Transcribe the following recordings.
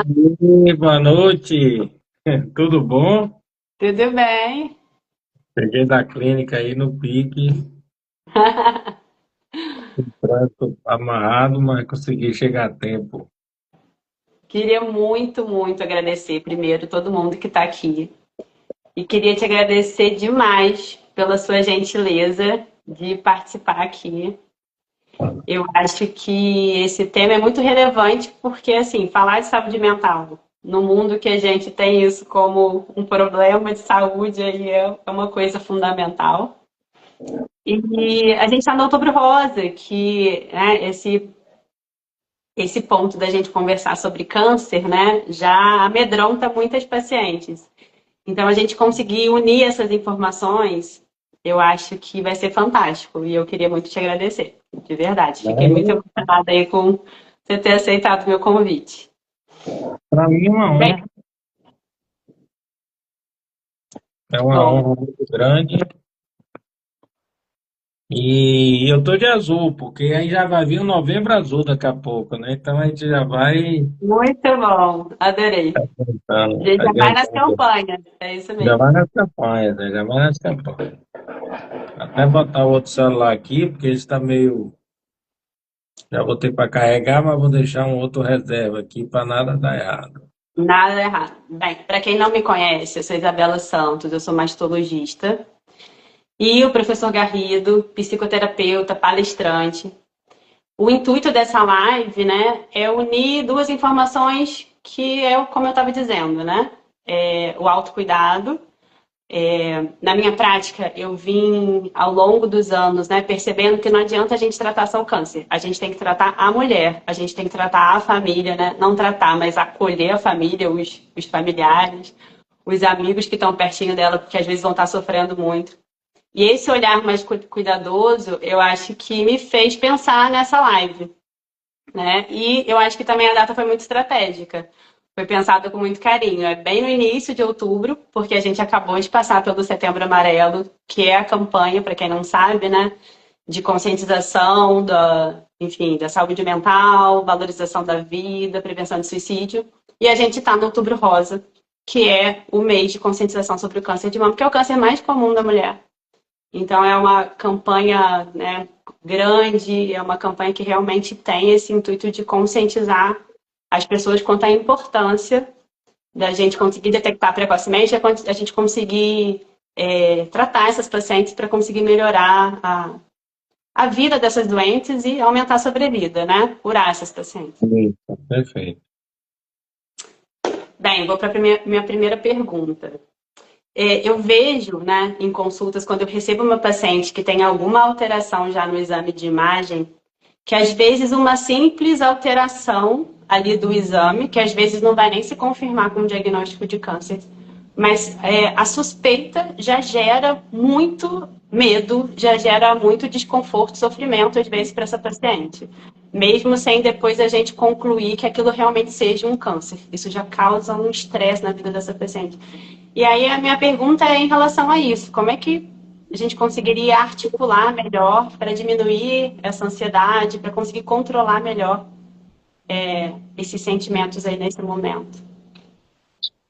Oi, boa noite. Tudo bom? Tudo bem? Cheguei da clínica aí no pique, trânsito amarrado, mas consegui chegar a tempo. Queria muito, muito agradecer primeiro todo mundo que está aqui. E queria te agradecer demais pela sua gentileza de participar aqui. Eu acho que esse tema é muito relevante porque, assim, falar de saúde mental no mundo que a gente tem isso como um problema de saúde aí é uma coisa fundamental. E a gente está no Outubro Rosa, que né, esse ponto da gente conversar sobre câncer, né, já amedronta muitas pacientes. Então, a gente conseguir unir essas informações, eu acho que vai ser fantástico. E eu queria muito te agradecer, de verdade. Fiquei muito emocionada aí com você ter aceitado o meu convite. Para mim Bem, é uma bom, honra muito grande. E eu tô de azul, porque aí já vai vir o Novembro Azul daqui a pouco, né? Então a gente já vai muito bom. Adorei. A gente já vai nas adiantando, campanhas, é isso já mesmo. vai nas campanhas, né? Já vai nas campanhas. Até botar o outro celular aqui, porque ele está meio. Já botei para carregar, mas vou deixar um outro reserva aqui para nada dar errado. Nada errado. Bem, para quem não me conhece, eu sou Isabela Santos, eu sou mastologista. E o professor Garrido, psicoterapeuta, palestrante. O intuito dessa live, né, é unir duas informações que é como eu estava dizendo, né? O autocuidado. Na minha prática, eu vim ao longo dos anos, né, percebendo que não adianta a gente tratar só o câncer. A gente tem que tratar a mulher, a gente tem que tratar a família, né? Não tratar, mas acolher a família, os familiares, os amigos que estão pertinho dela, porque às vezes vão estar sofrendo muito. E esse olhar mais cuidadoso, eu acho que me fez pensar nessa live, né? E eu acho que também a data foi muito estratégica. Foi pensada com muito carinho. É bem no início de outubro, porque a gente acabou de passar pelo Setembro Amarelo, que é a campanha, para quem não sabe, né, de conscientização enfim, da saúde mental, valorização da vida, prevenção de suicídio. E a gente está no Outubro Rosa, que é o mês de conscientização sobre o câncer de mama, que é o câncer mais comum da mulher. Então é uma campanha, né, grande, é uma campanha que realmente tem esse intuito de conscientizar as pessoas quanto à importância da gente conseguir detectar precocemente, a gente conseguir tratar essas pacientes para conseguir melhorar a vida dessas doentes e aumentar a sobrevida, né? Curar essas pacientes. Isso, perfeito. Bem, vou para a minha primeira pergunta. Eu vejo, né, em consultas, quando eu recebo uma paciente que tem alguma alteração já no exame de imagem, que às vezes uma simples alteração ali do exame, que às vezes não vai nem se confirmar com o diagnóstico de câncer, mas a suspeita já gera muito medo, já gera muito desconforto, sofrimento, às vezes, para essa paciente. Mesmo sem depois a gente concluir que aquilo realmente seja um câncer. Isso já causa um estresse na vida dessa paciente. E aí a minha pergunta é em relação a isso. Como é que a gente conseguiria articular melhor para diminuir essa ansiedade, para conseguir controlar melhor esses sentimentos aí nesse momento?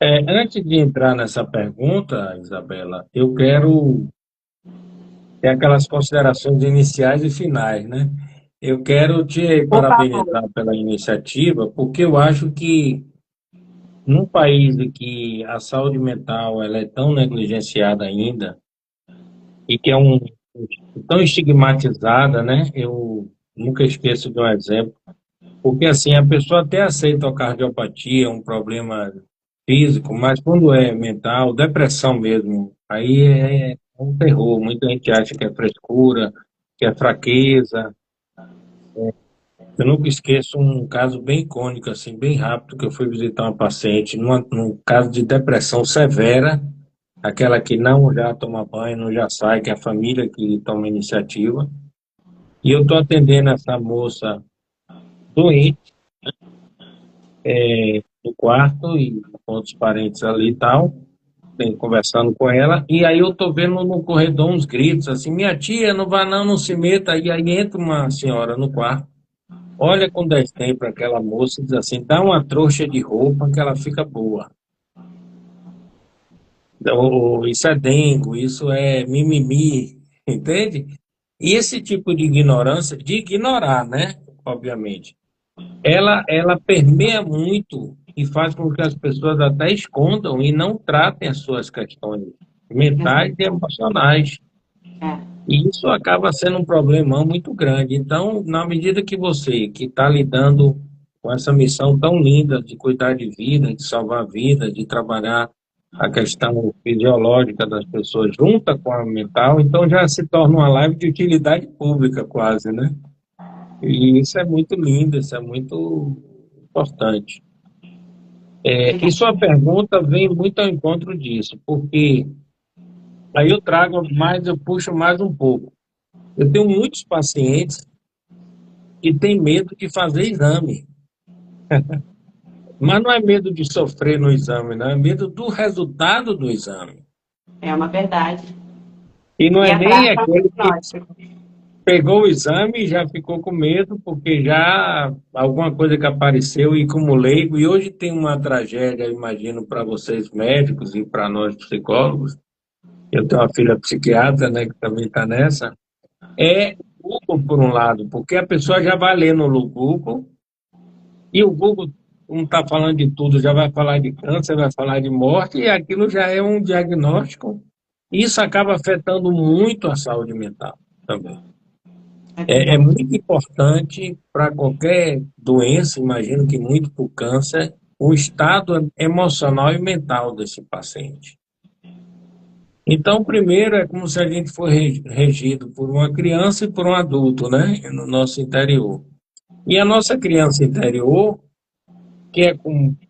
Antes de entrar nessa pergunta, Isabela, eu quero ter aquelas considerações iniciais e finais, né? Eu quero te Por favor. parabenizar pela iniciativa, porque eu acho que num país em que a saúde mental ela é tão negligenciada ainda e que é tão estigmatizada, né? Eu nunca esqueço de um exemplo, porque assim a pessoa até aceita a cardiopatia, um problema físico, mas quando é mental, depressão mesmo, aí é um terror. Muita gente acha que é frescura, que é fraqueza. Eu nunca esqueço um caso bem icônico, assim, bem rápido, que eu fui visitar uma paciente num caso de depressão severa, aquela que não já toma banho, não já sai, que é a família que toma iniciativa. E eu estou atendendo essa moça doente no quarto e com outros parentes ali e tal, conversando com ela, e aí eu tô vendo no corredor uns gritos assim, minha tia, não vá não, não se meta, e aí entra uma senhora no quarto, olha com desdém para aquela moça e diz assim, dá uma trouxa de roupa que ela fica boa. Então, isso é dengo, isso é mimimi, entende? E esse tipo de ignorância, de ignorar, né? Obviamente, ela permeia muito e faz com que as pessoas até escondam e não tratem as suas questões mentais e Exato. emocionais. É. E isso acaba sendo um problemão muito grande. Então, na medida que você, que está lidando com essa missão tão linda de cuidar de vida, de salvar vida, de trabalhar a questão fisiológica das pessoas junta com a mental, então já se torna uma live de utilidade pública quase, né? E isso é muito lindo, isso é muito importante. E Obrigada. sua pergunta vem muito ao encontro disso, porque aí eu trago mais, eu puxo mais um pouco. Eu tenho muitos pacientes que têm medo de fazer exame, mas não é medo de sofrer no exame, não, é medo do resultado do exame. É uma verdade. E não E é nem atrasa o aquele que diagnóstico. pegou o exame e já ficou com medo, porque já alguma coisa que apareceu e como leigo, e hoje tem uma tragédia, eu imagino, para vocês médicos e para nós psicólogos, eu tenho uma filha psiquiatra, né, que também está nessa, é o Google, por um lado, porque a pessoa já vai ler no Google, e o Google não está falando de tudo, já vai falar de câncer, vai falar de morte, e aquilo já é um diagnóstico. Isso acaba afetando muito a saúde mental também. É É verdade. muito importante para qualquer doença, imagino que muito para o câncer, o estado emocional e mental desse paciente. Então, primeiro é como se a gente fosse regido por uma criança e por um adulto, né, no nosso interior. E a nossa criança interior, que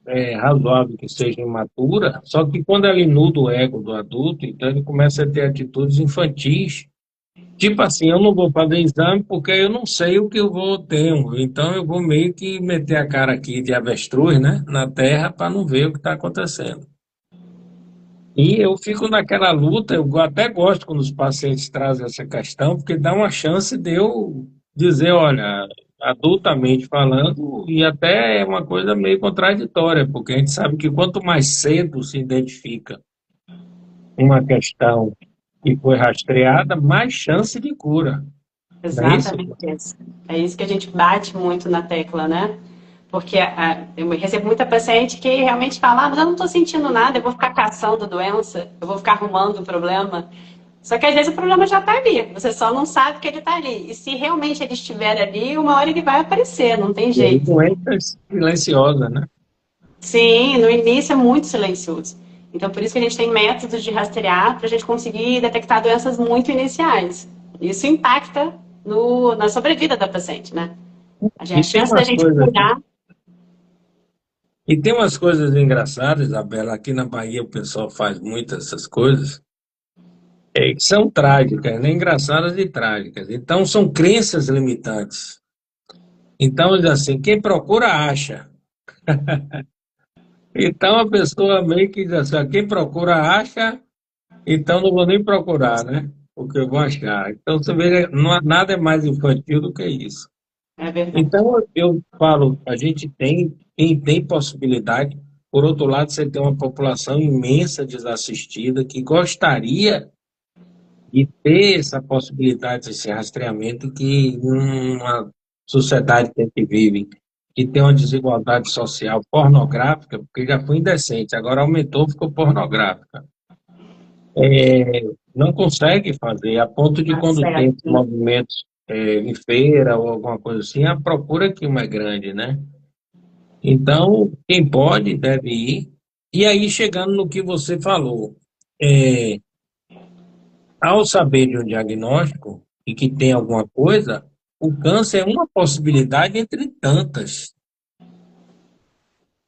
é razoável que seja imatura, só que quando ela inuda o ego do adulto, então ele começa a ter atitudes infantis. Tipo assim, eu não vou fazer exame porque eu não sei o que eu vou ter. Então eu vou meio que meter a cara aqui de avestruz, né, na terra para não ver o que está acontecendo. E eu fico naquela luta, eu até gosto quando os pacientes trazem essa questão, porque dá uma chance de eu dizer, olha, adultamente falando, e até é uma coisa meio contraditória, porque a gente sabe que quanto mais cedo se identifica uma questão que foi rastreada, mais chance de cura. Não é isso? Exatamente isso. É isso que a gente bate muito na tecla, né? Porque eu recebo muita paciente que realmente fala, mas eu não estou sentindo nada, eu vou ficar caçando doença, eu vou ficar arrumando o problema. Só que às vezes o problema já está ali, você só não sabe que ele está ali. E se realmente ele estiver ali, uma hora ele vai aparecer, não tem E aí, jeito. doença silenciosa, né? Sim, no início é muito silencioso. Então, por isso que a gente tem métodos de rastrear para a gente conseguir detectar doenças muito iniciais. Isso impacta na sobrevida da paciente, né? A E tem chance da umas gente coisas, curar. e tem umas coisas engraçadas, Isabela. Aqui na Bahia o pessoal faz muitas essas coisas, que são trágicas, né? Engraçadas e trágicas. Então são crenças limitantes. Então, diz assim, quem procura acha. Então a pessoa meio que diz assim, ó, quem procura acha, então não vou nem procurar, né? Porque eu vou achar. Então você vê, não há nada é mais infantil do que isso. É verdade. Então, eu falo, a gente tem, quem tem possibilidade, por outro lado, você tem uma população imensa desassistida que gostaria de ter essa possibilidade, esse rastreamento que numa sociedade que a gente vive, que tem uma desigualdade social pornográfica, porque já foi indecente, agora aumentou, ficou pornográfica. Não consegue fazer, a ponto de quando tem esses Acesso. movimentos em feira ou alguma coisa assim, a procura aqui é grande, né? Então, quem pode deve ir. E aí, chegando no que você falou, é, ao saber de um diagnóstico e que tem alguma coisa, o câncer é uma possibilidade entre tantas.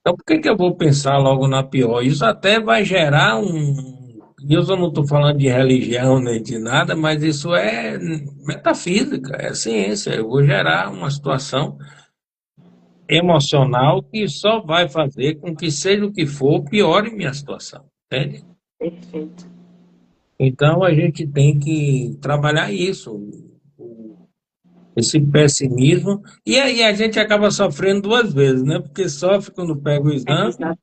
Então, por que que eu vou pensar logo na pior? Isso até vai gerar um. E eu só não estou falando de religião nem de nada, mas isso é metafísica, é ciência. Eu vou gerar uma situação emocional que só vai fazer com que, seja o que for, piore minha situação, entende? Perfeito. Então a gente tem que trabalhar isso. esse pessimismo, e aí a gente acaba sofrendo duas vezes, né? Porque sofre quando pega o É, exame exatamente.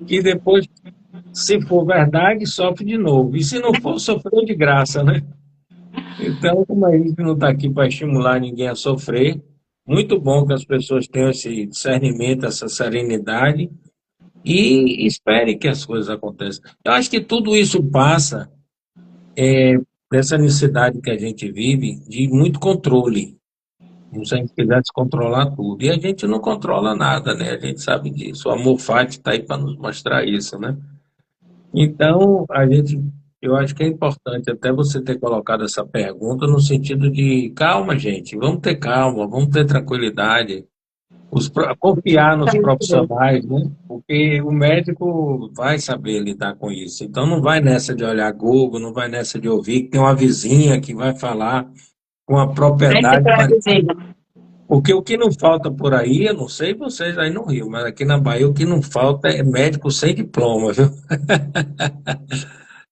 e depois, se for verdade, sofre de novo. E se não for, sofreu de graça, né? Então, como a gente não está aqui para estimular ninguém a sofrer, muito bom que as pessoas tenham esse discernimento, essa serenidade e espere que as coisas aconteçam. Eu acho que tudo isso passa dessa necessidade que a gente vive de muito controle. Como se a gente quisesse controlar tudo. E a gente não controla nada, né? A gente sabe disso. O amor fati está aí para nos mostrar isso, né? Então, eu acho que é importante até você ter colocado essa pergunta no sentido de calma, gente, vamos ter calma, vamos ter tranquilidade, confiar nos profissionais, né? Porque o médico vai saber lidar com isso. Então, não vai nessa de olhar Google, não vai nessa de ouvir que tem uma vizinha que vai falar com a Vai ser propriedade. traduzido. Porque o que não falta por aí, eu não sei vocês aí no Rio, mas aqui na Bahia o que não falta é médico sem diploma, viu?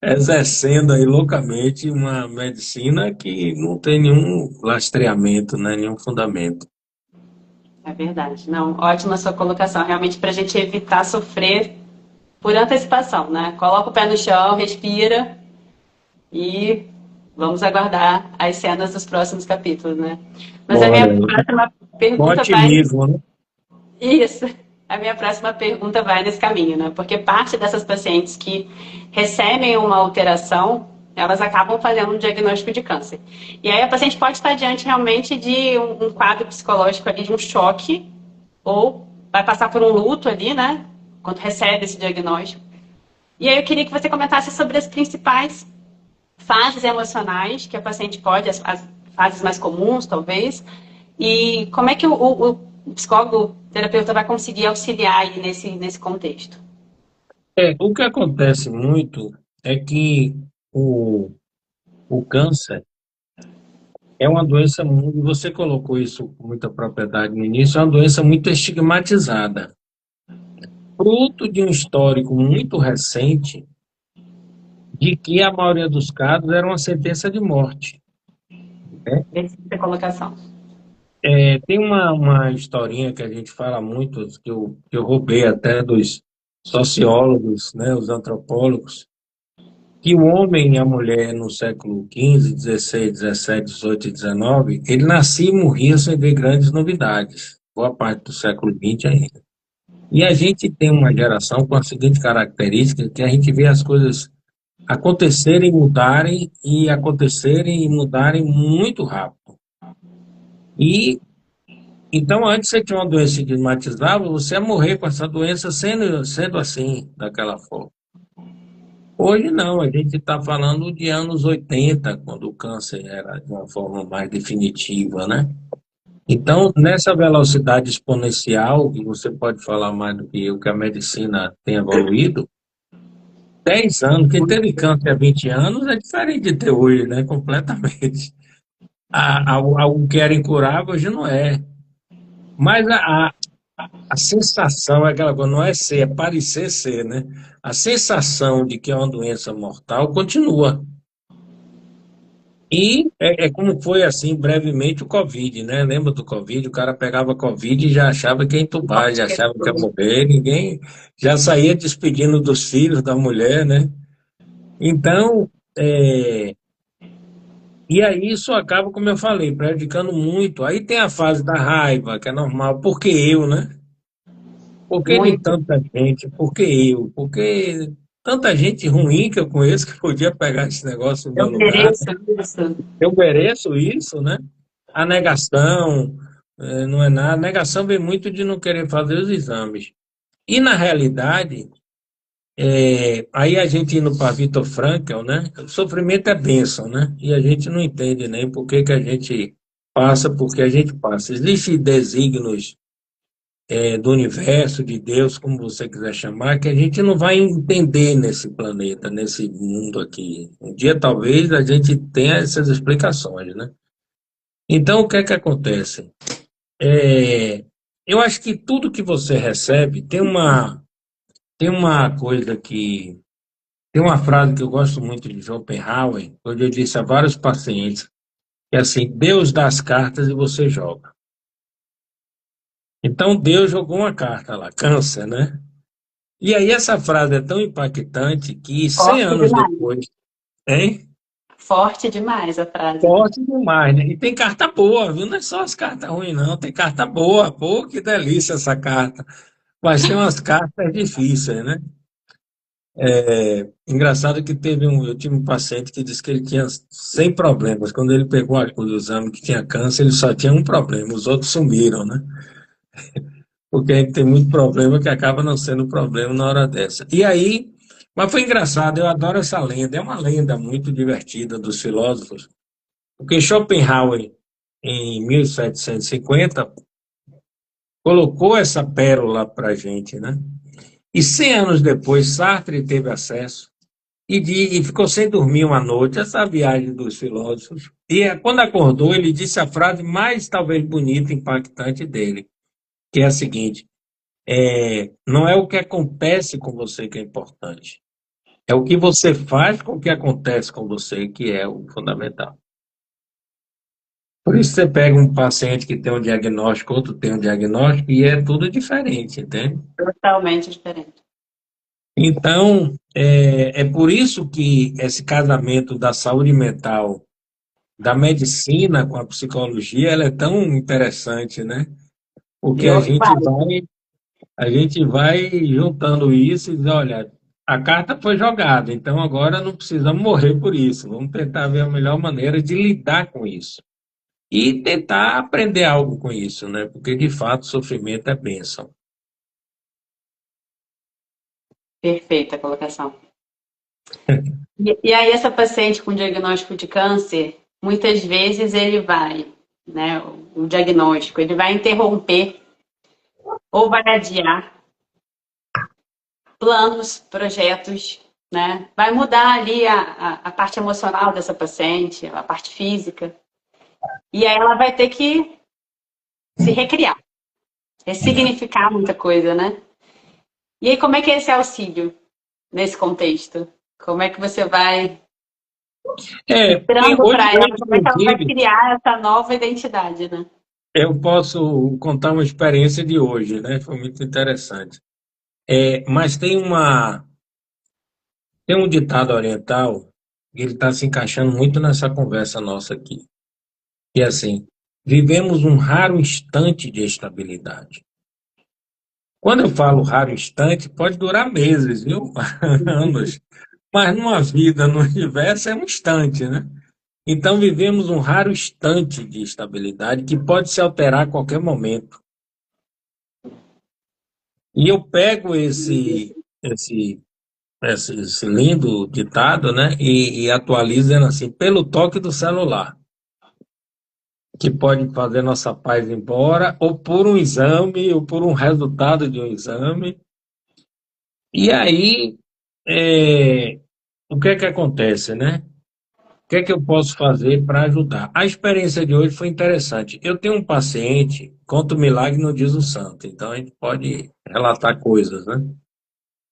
Exercendo aí loucamente uma medicina que não tem nenhum lastreamento, né? Nenhum fundamento. É verdade. Não, ótima sua colocação. Realmente para a gente evitar sofrer por antecipação, né? Coloca o pé no chão, respira e vamos aguardar as cenas dos próximos capítulos, né? Mas a minha Bora, próxima com pergunta vai otimismo, né? isso. A minha próxima pergunta vai nesse caminho, né? Porque parte dessas pacientes que recebem uma alteração, elas acabam fazendo um diagnóstico de câncer. E aí a paciente pode estar diante realmente de um quadro psicológico ali, de um choque, ou vai passar por um luto ali, né? Quando recebe esse diagnóstico. E aí eu queria que você comentasse sobre as principais fases emocionais que a paciente pode, as fases mais comuns, talvez, e como é que o psicólogo, terapeuta vai conseguir auxiliar aí nesse contexto? O que acontece muito é que o, o câncer é uma doença muito, você colocou isso com muita propriedade no início, é uma doença muito estigmatizada. Fruto de um histórico muito recente de que a maioria dos casos era uma sentença de morte, né? Essa colocação. Tem uma historinha que a gente fala muito, que eu roubei até dos sociólogos, né, os antropólogos, que o homem e a mulher no século XV, XVI, XVII, XVIII e XIX, ele nascia e morria sem ver grandes novidades, boa parte do século XX ainda. E a gente tem uma geração com a seguinte característica, que a gente vê as coisas acontecerem e mudarem muito rápido. E então, antes você tinha uma doença que matizava, você ia morrer com essa doença sendo assim, daquela forma. Hoje não, a gente está falando de anos 80, quando o câncer era de uma forma mais definitiva, né? Então, nessa velocidade exponencial, que você pode falar mais do que eu, que a medicina tem evoluído, 10 anos, quem teve câncer há 20 anos é diferente de ter hoje, né? Completamente. Algo que era incurável hoje não é. Mas a sensação é aquela coisa, não é ser, é parecer ser, né? A sensação de que é uma doença mortal continua. E é como foi assim, brevemente, o Covid, né? Lembra do Covid? O cara pegava Covid e já achava que ia entubar, já achava que ia morrer, ninguém já saía despedindo dos filhos, da mulher, né? Então, e aí isso acaba, como eu falei, prejudicando muito. Aí tem a fase da raiva, que é normal, porque eu, né? Por que de Muito. tanta gente? Por que eu? Porque tanta gente ruim que eu conheço que podia pegar esse negócio no meu Eu lugar. mereço isso. Eu mereço isso, né? A negação, não é nada. A negação vem muito de não querer fazer os exames. E, na realidade, aí a gente indo para Viktor Frankl, né? O sofrimento é bênção, né? E a gente não entende nem por que que a gente passa, porque a gente passa. Existem desígnios do universo, de Deus, como você quiser chamar, que a gente não vai entender nesse planeta, nesse mundo aqui. Um dia talvez a gente tenha essas explicações, né? Então, o que é que acontece? É, eu acho que tudo que você recebe tem uma coisa que. Tem uma frase que eu gosto muito de Schopenhauer, onde ele disse a vários pacientes: que é assim, Deus dá as cartas e você joga. Então Deus jogou uma carta lá, câncer, né? E aí essa frase é tão impactante que 100 Forte anos demais. depois, hein? Forte demais a frase. Forte demais, né? E tem carta boa, viu? Não é só as cartas ruins, não. Tem carta boa. Pô, que delícia essa carta. Mas tem umas cartas difíceis, né? Engraçado que eu tive um paciente que disse que ele tinha 100 problemas. Quando ele pegou o exame que tinha câncer, ele só tinha um problema, os outros sumiram, né? Porque a gente tem muito problema que acaba não sendo problema na hora dessa. E aí, mas foi engraçado, eu adoro essa lenda. É uma lenda muito divertida dos filósofos, porque Schopenhauer, em 1750, colocou essa pérola para a gente, né? E 100 anos depois, Sartre teve acesso e ficou sem dormir uma noite, essa viagem dos filósofos. E quando acordou, ele disse a frase mais, talvez, bonita e impactante dele, que é a seguinte: não é o que acontece com você que é importante, é o que você faz com o que acontece com você que é o fundamental. Por isso você pega um paciente que tem um diagnóstico, outro tem um diagnóstico, e é tudo diferente, entende? Totalmente diferente. Então, é por isso que esse casamento da saúde mental, da medicina com a psicologia, ela é tão interessante, né? Porque Eu, a gente vai juntando isso e diz, olha, a carta foi jogada, então agora não precisamos morrer por isso. Vamos tentar ver a melhor maneira de lidar com isso. E tentar aprender algo com isso, né? Porque de fato o sofrimento é bênção. perfeita a colocação. E aí, essa paciente com diagnóstico de câncer, muitas vezes ele vai, né, o diagnóstico, ele vai interromper ou vai adiar planos, projetos, né? Vai mudar ali a parte emocional dessa paciente, a parte física. E aí ela vai ter que se recriar, ressignificar muita coisa, né? E aí, como é que é esse auxílio nesse contexto? Como é que você vai mostrando para ela Hoje, como é que ela vai inclusive, criar essa nova identidade, né? eu posso contar uma experiência de hoje, né? Foi muito interessante. Mas tem um ditado oriental, que ele está se encaixando muito nessa conversa nossa aqui, que é assim: vivemos um raro instante de estabilidade. Quando eu falo raro instante, pode durar meses, viu? Anos. Mas numa vida, no universo, é um instante, né? Então vivemos um raro instante de estabilidade que pode se alterar a qualquer momento. E eu pego esse lindo ditado, né, e atualizo dizendo assim, pelo toque do celular, que pode fazer nossa paz embora, ou por um exame, ou por um resultado de um exame. E aí, é, o que é que acontece, né? O que é que eu posso fazer para ajudar? A experiência de hoje foi interessante. Eu tenho um paciente, conta o milagre, não diz o santo, então a gente pode relatar coisas, né?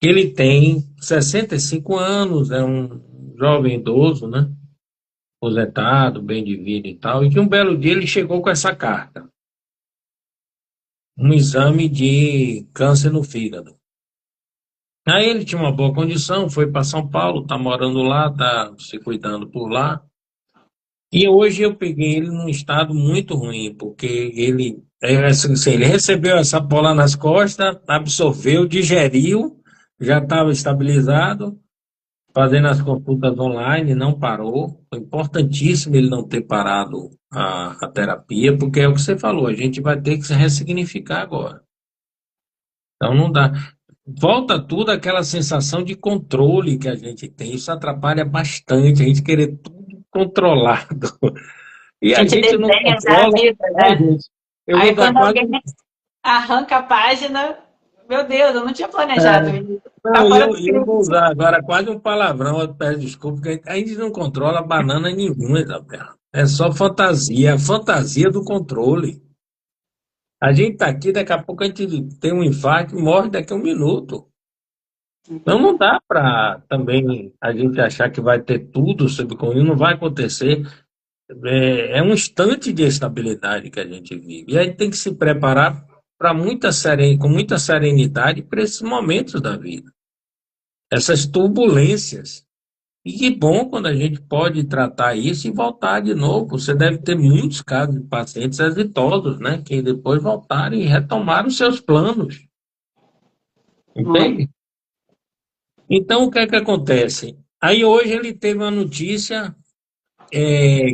Ele tem 65 anos, é um jovem idoso, né? Aposentado, bem de vida e tal, e que um belo dia ele chegou com essa carta, um exame de câncer no fígado. Aí ele tinha uma boa condição, foi para São Paulo, está morando lá, está se cuidando por lá. E hoje eu peguei ele num estado muito ruim, porque ele recebeu essa bola nas costas, absorveu, digeriu, já estava estabilizado, fazendo as consultas online, não parou. Foi importantíssimo ele não ter parado a terapia, porque é o que você falou, a gente vai ter que se ressignificar agora. Então não dá. Volta tudo aquela sensação de controle que a gente tem, isso atrapalha bastante, a gente querer tudo controlado. E A a gente gente não desenha já a controla, vida, né, né? gente? Eu vou Aí dar quando quase. alguém arranca a página, meu Deus, eu não tinha planejado É, isso. Tá não, fora do eu vou script. usar agora quase um palavrão, eu peço desculpa, porque a gente não controla banana nenhuma, Isabela. É só fantasia, a fantasia do controle. A gente está aqui, daqui a pouco a gente tem um infarto e morre daqui a um minuto. Então não dá para também a gente achar que vai ter tudo sob controle, não vai acontecer. É um instante de estabilidade que a gente vive. E aí tem que se preparar com muita serenidade para esses momentos da vida, essas turbulências. E que bom quando a gente pode tratar isso e voltar de novo. Você deve ter muitos casos de pacientes exitosos, né? Que depois voltaram e retomaram seus planos, Muito. entende? Então, o que é que acontece? Aí hoje ele teve uma notícia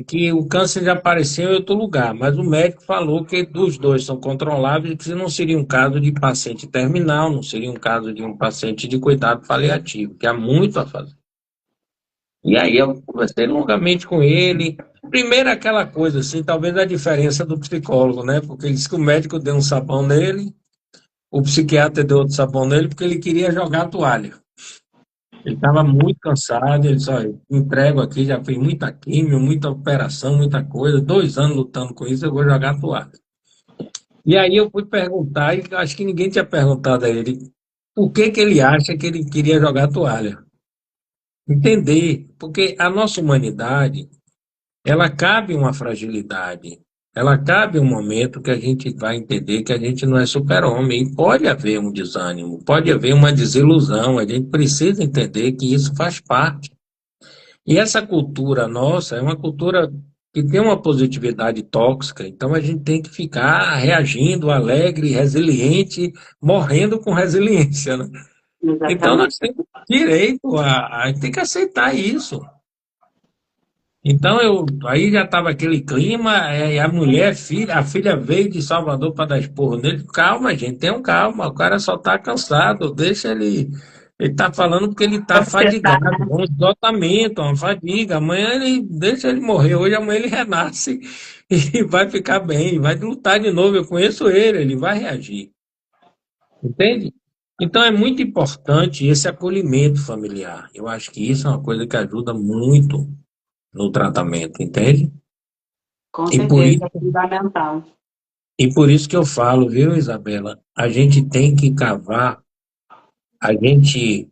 que o câncer já apareceu em outro lugar, mas o médico falou que os dois são controláveis, que não seria um caso de paciente terminal, não seria um caso de um paciente de cuidado paliativo, que há muito a fazer. E aí eu conversei longamente com ele. Primeiro aquela coisa, assim, talvez a diferença do psicólogo, né? Porque ele disse que o médico deu um sabão nele, o psiquiatra deu outro sabão nele, porque ele queria jogar a toalha. Ele estava muito cansado, ele disse, olha, entrego aqui, já fiz muita quimio, muita operação, muita coisa, 2 anos lutando com isso, eu vou jogar a toalha. E aí eu fui perguntar, e acho que ninguém tinha perguntado a ele, por que que ele acha que ele queria jogar a toalha? Entender, porque a nossa humanidade, ela cabe uma fragilidade, ela cabe um momento que a gente vai entender que a gente não é super-homem, e pode haver um desânimo, pode haver uma desilusão, a gente precisa entender que isso faz parte. E essa cultura nossa é uma cultura que tem uma positividade tóxica, então a gente tem que ficar reagindo, alegre, resiliente, morrendo com resiliência, né? Então nós Exatamente. temos direito a gente tem que aceitar isso. Então aí já estava aquele clima, a mulher, a filha veio de Salvador para dar esporro nele. Calma, gente, tenham calma, o cara só está cansado, deixa ele. Ele está falando porque ele está Você tá, fadigado, é um esgotamento, uma fadiga. Amanhã ele deixa ele morrer, hoje amanhã ele renasce e vai ficar bem, vai lutar de novo. Eu conheço ele vai reagir, entende? Então é muito importante esse acolhimento familiar. Eu acho que isso é uma coisa que ajuda muito no tratamento, entende? com E por certeza, isso, é fundamental. e por isso que eu falo, viu, Isabela? A gente tem que cavar, a gente,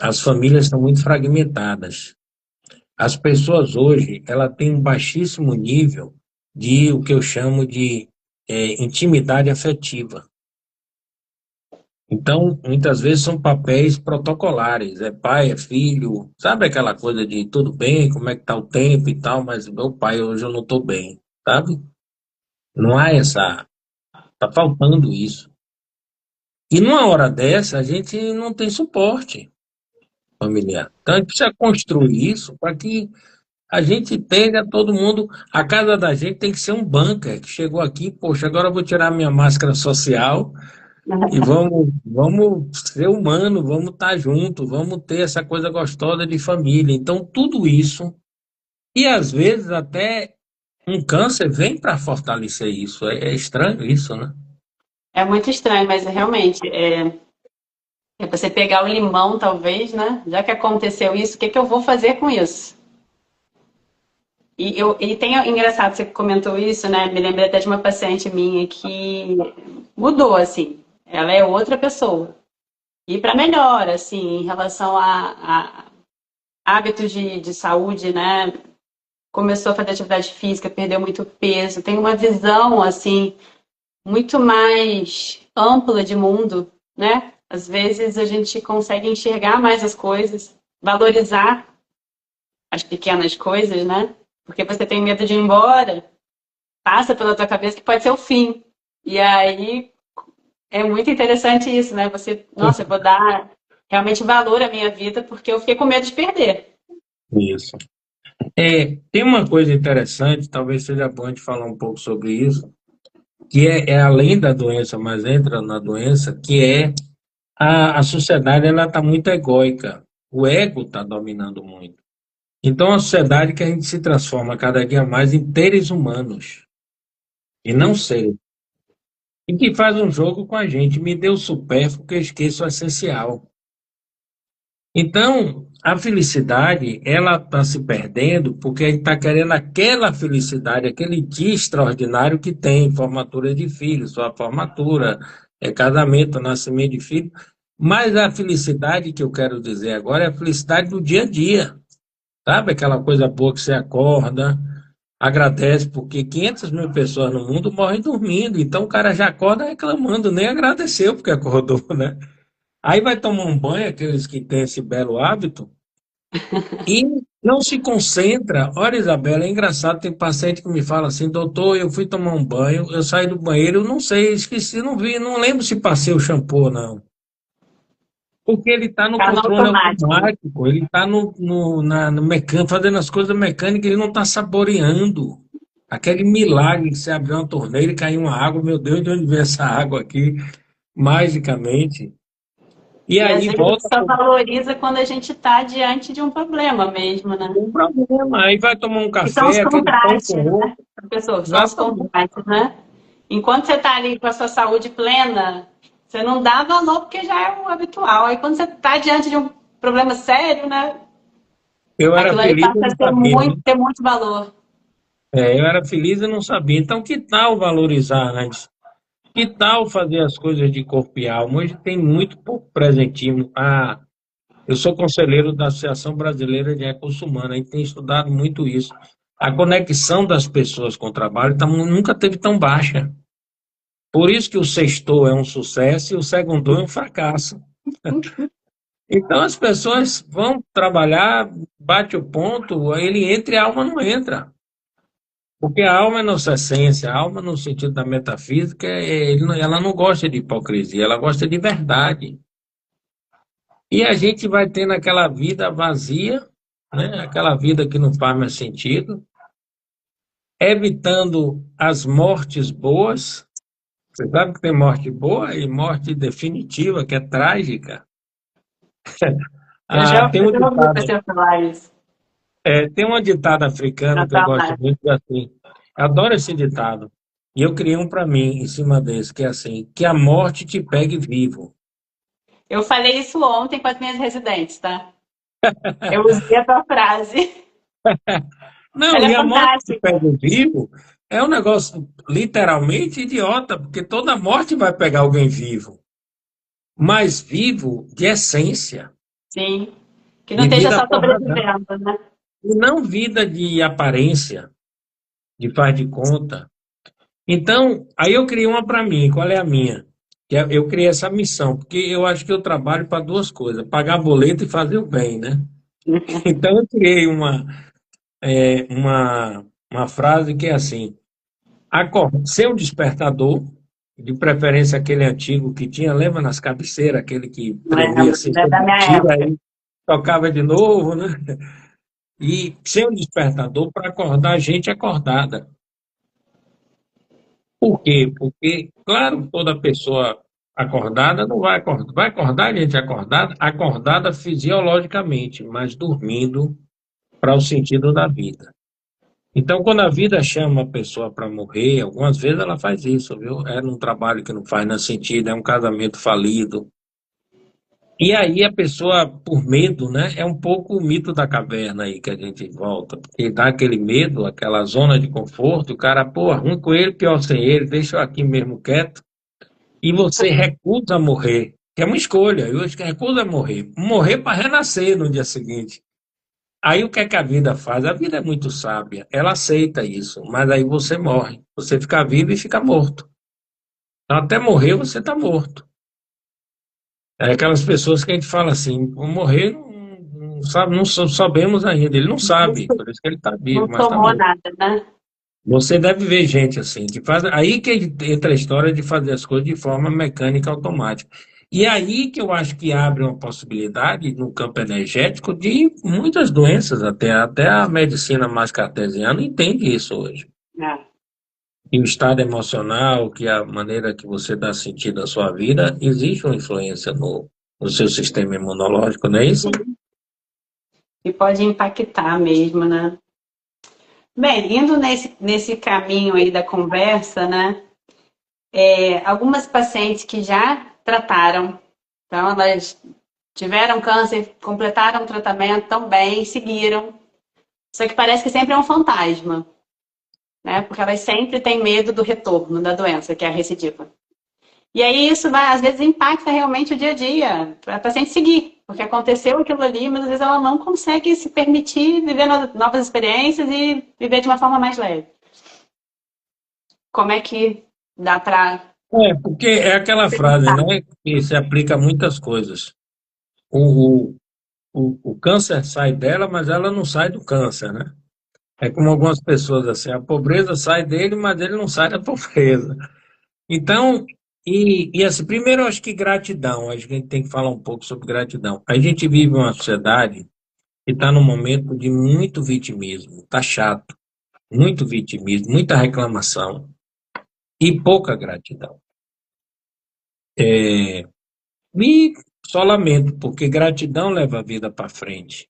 as famílias estão muito fragmentadas. As pessoas hoje, ela têm um baixíssimo nível de o que eu chamo de intimidade afetiva. Então, muitas vezes são papéis protocolares, é pai, é filho, sabe aquela coisa de tudo bem, como é que tá o tempo e tal, mas meu pai hoje eu não estou bem, sabe? Não há tá faltando isso. E numa hora dessa, a gente não tem suporte familiar. Então, a gente precisa construir isso para que a gente tenha todo mundo. A casa da gente tem que ser um bunker que chegou aqui, poxa, agora eu vou tirar minha máscara social e vamos ser humano, vamos estar junto, vamos ter essa coisa gostosa de família. Então, tudo isso, e às vezes até um câncer vem para fortalecer isso. É estranho isso, né? É muito estranho, mas realmente é você pegar o limão, talvez, né? Já que aconteceu isso, o que que eu vou fazer com isso? E tem engraçado, você comentou isso, né? Me lembrei até de uma paciente minha que mudou, assim. Ela é outra pessoa. E para melhor, assim, em relação a hábitos de saúde, né? Começou a fazer atividade física, perdeu muito peso, tem uma visão, assim, muito mais ampla de mundo, né? Às vezes a gente consegue enxergar mais as coisas, valorizar as pequenas coisas, né? Porque você tem medo de ir embora, passa pela tua cabeça que pode ser o fim. E aí é muito interessante isso, né? Você, nossa, eu vou dar realmente valor à minha vida porque eu fiquei com medo de perder. Isso. Tem uma coisa interessante, talvez seja bom a gente falar um pouco sobre isso, que é além da doença, mas entra na doença, que é a sociedade ela está muito egóica. O ego está dominando muito. Então, a sociedade que a gente se transforma cada dia mais em seres humanos e não seres. E que faz um jogo com a gente. Me deu o supérfluo que eu esqueço o essencial. Então, a felicidade, ela está se perdendo porque a gente está querendo aquela felicidade, aquele dia extraordinário que tem, formatura de filhos, sua formatura, casamento, nascimento de filho. Mas a felicidade que eu quero dizer agora é a felicidade do dia a dia, sabe? Aquela coisa boa que você acorda, agradece, porque 500 mil pessoas no mundo morrem dormindo, então o cara já acorda reclamando, nem agradeceu porque acordou, né? Aí vai tomar um banho, aqueles que têm esse belo hábito, e não se concentra. Olha, Isabela, é engraçado, tem paciente que me fala assim, doutor, eu fui tomar um banho, eu saí do banheiro, eu não sei, esqueci, não vi, não lembro se passei o shampoo ou não. Porque ele está no Tá no controle automático. automático, ele está no mecânico, fazendo as coisas mecânicas, ele não está saboreando. Aquele milagre que você abriu uma torneira e caiu uma água, meu Deus, de onde veio essa água aqui, magicamente? E E às aí vezes a gente volta só valoriza quando a gente está diante de um problema mesmo, né? com um problema. Aí vai tomar um Que são os café, aquele pão contrastes, com ovo. né, professor? São os Exatamente. contrastes, né? Enquanto você está ali com a sua saúde plena, você não dá valor porque já é o habitual. Aí quando você está diante de um problema sério, né? Eu era Aquilo ali feliz e passa a não sabia, né? ter muito valor. Eu era feliz e não sabia. Então, que tal valorizar antes? Que tal fazer as coisas de corpo e alma? Hoje tem muito pouco presentismo. Eu sou conselheiro da Associação Brasileira de Recursos Humanos e tenho estudado muito isso. A conexão das pessoas com o trabalho nunca teve tão baixa. Por isso que o sextou é um sucesso e o segundou é um fracasso. Então as pessoas vão trabalhar, bate o ponto, aí ele entra e a alma não entra. Porque a alma é nossa essência, a alma no sentido da metafísica, ela não gosta de hipocrisia, ela gosta de verdade. E a gente vai tendo aquela vida vazia, né? Aquela vida que não faz mais sentido, evitando as mortes boas. Você sabe que tem morte boa e morte definitiva, que é trágica. Tem um Eu já ouvi ditado, você falar isso. tem uma ditada africana Na que eu tua gosto live. muito, que é assim, eu adoro esse ditado. E eu criei um para mim em cima desse, que é assim, que a morte te pegue vivo. Eu falei isso ontem com as minhas residentes, tá? Eu usei a tua frase. Não, Ela e é a morte te fantástica. pegue vivo é um negócio literalmente idiota, porque toda morte vai pegar alguém vivo, mas vivo de essência, Sim. Que não de esteja vida só porrada, sobrevivendo, né? e não vida de aparência, de faz de conta. Então, aí eu criei uma para mim. Qual é a minha? Eu criei essa missão, porque eu acho que eu trabalho para duas coisas: pagar boleto e fazer o bem, né? Então, eu criei uma frase que é assim: ser um despertador, de preferência aquele antigo que tinha, lembra nas cabeceiras, aquele que Não é, tremia assim, não é da minha tira época. aí, tocava de novo, né? E ser um despertador para acordar a gente acordada. Por quê? Porque, claro, toda pessoa acordada não vai acordar gente acordada, acordada fisiologicamente, mas dormindo para o sentido da vida. Então, quando a vida chama a pessoa para morrer, algumas vezes ela faz isso, viu? É num trabalho que não faz no sentido, é um casamento falido. E aí a pessoa, por medo, né? É um pouco o mito da caverna aí que a gente volta, porque dá aquele medo, aquela zona de conforto, o cara, pô, ruim com ele, pior sem ele, deixa eu aqui mesmo quieto. E você recusa morrer, que é uma escolha. Eu acho que recusa morrer. Morrer para renascer no dia seguinte. Aí o que é que a vida faz? A vida é muito sábia. Ela aceita isso, mas aí você morre. Você fica vivo e fica morto. Então, até morrer, você está morto. É aquelas pessoas que a gente fala assim, vou morrer, não sabe, sabemos ainda. Ele não sabe, por isso que ele está vivo, Não mas está somou morto. nada, né? Você deve ver gente assim, que faz. Aí que entra a história de fazer as coisas de forma mecânica automática. E aí que eu acho que abre uma possibilidade no campo energético de muitas doenças, até a medicina mais cartesiana entende isso hoje. É. E o estado emocional, que é a maneira que você dá sentido à sua vida, existe uma influência no seu sistema imunológico, não é isso? E pode impactar mesmo, né? Bem, indo nesse caminho aí da conversa, né? Algumas pacientes que já trataram, então elas tiveram câncer, completaram o tratamento, estão bem, seguiram. Só que parece que sempre é um fantasma, né? Porque elas sempre têm medo do retorno da doença, que é a recidiva. E aí isso vai, às vezes, impacta realmente o dia a dia, para a paciente seguir. Porque aconteceu aquilo ali, mas às vezes ela não consegue se permitir viver novas experiências e viver de uma forma mais leve. Como é que dá para Porque é aquela frase, né, que se aplica a muitas coisas. O, o câncer sai dela, mas ela não sai do câncer, né? É como algumas pessoas assim, a pobreza sai dele, mas ele não sai da pobreza. Então, e assim, primeiro eu acho que gratidão, acho que a gente tem que falar um pouco sobre gratidão. A gente vive uma sociedade que está num momento de muito vitimismo, tá chato, muito vitimismo, muita reclamação e pouca gratidão. E só lamento, porque gratidão leva a vida para frente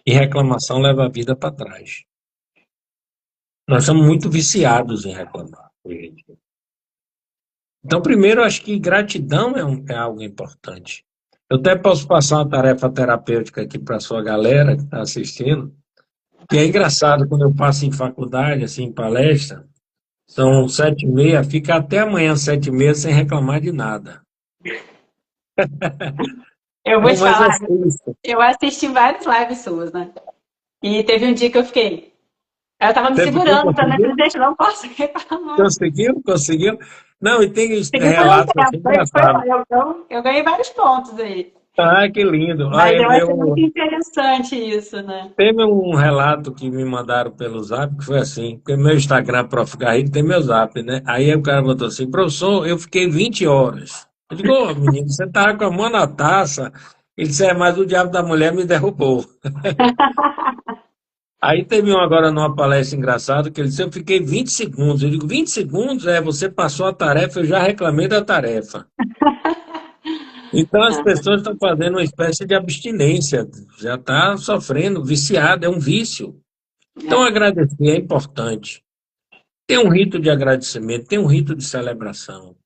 e reclamação leva a vida para trás. Nós somos muito viciados em reclamar, gente. Então, primeiro, eu acho que gratidão é algo importante. Eu até posso passar uma tarefa terapêutica aqui para a sua galera que está assistindo, que é engraçado quando eu passo em faculdade, assim, em palestra, são 7h30, fica até amanhã 7h30 sem reclamar de nada. Eu É vou um te falar, exercício. eu assisti várias lives suas, né? E teve um dia que eu fiquei. Eu tava me Você ficou, segurando pra não conseguiu? dizer, não posso reclamar. Conseguiu? Conseguiu? Não, e tem Segui por um relatos tempo. assim engraçados. Eu ganhei vários pontos aí. Ah, que lindo. Mas Olha, eu achei muito interessante isso, né? teve um relato que me mandaram pelo Zap, que foi assim, porque meu Instagram, Prof. Garrido, tem meu Zap, né? Aí o cara botou assim, professor, eu fiquei 20 horas. Eu digo, ô menino, você tava com a mão na taça. Ele disse, mas o diabo da mulher me derrubou. Aí teve um agora numa palestra engraçada que ele disse, eu fiquei 20 segundos. Eu digo, 20 segundos? Você passou a tarefa, eu já reclamei da tarefa. Então as pessoas estão fazendo uma espécie de abstinência, já está sofrendo, viciado, é um vício. Então É, agradecer é importante. Tem um rito de agradecimento, tem um rito de celebração.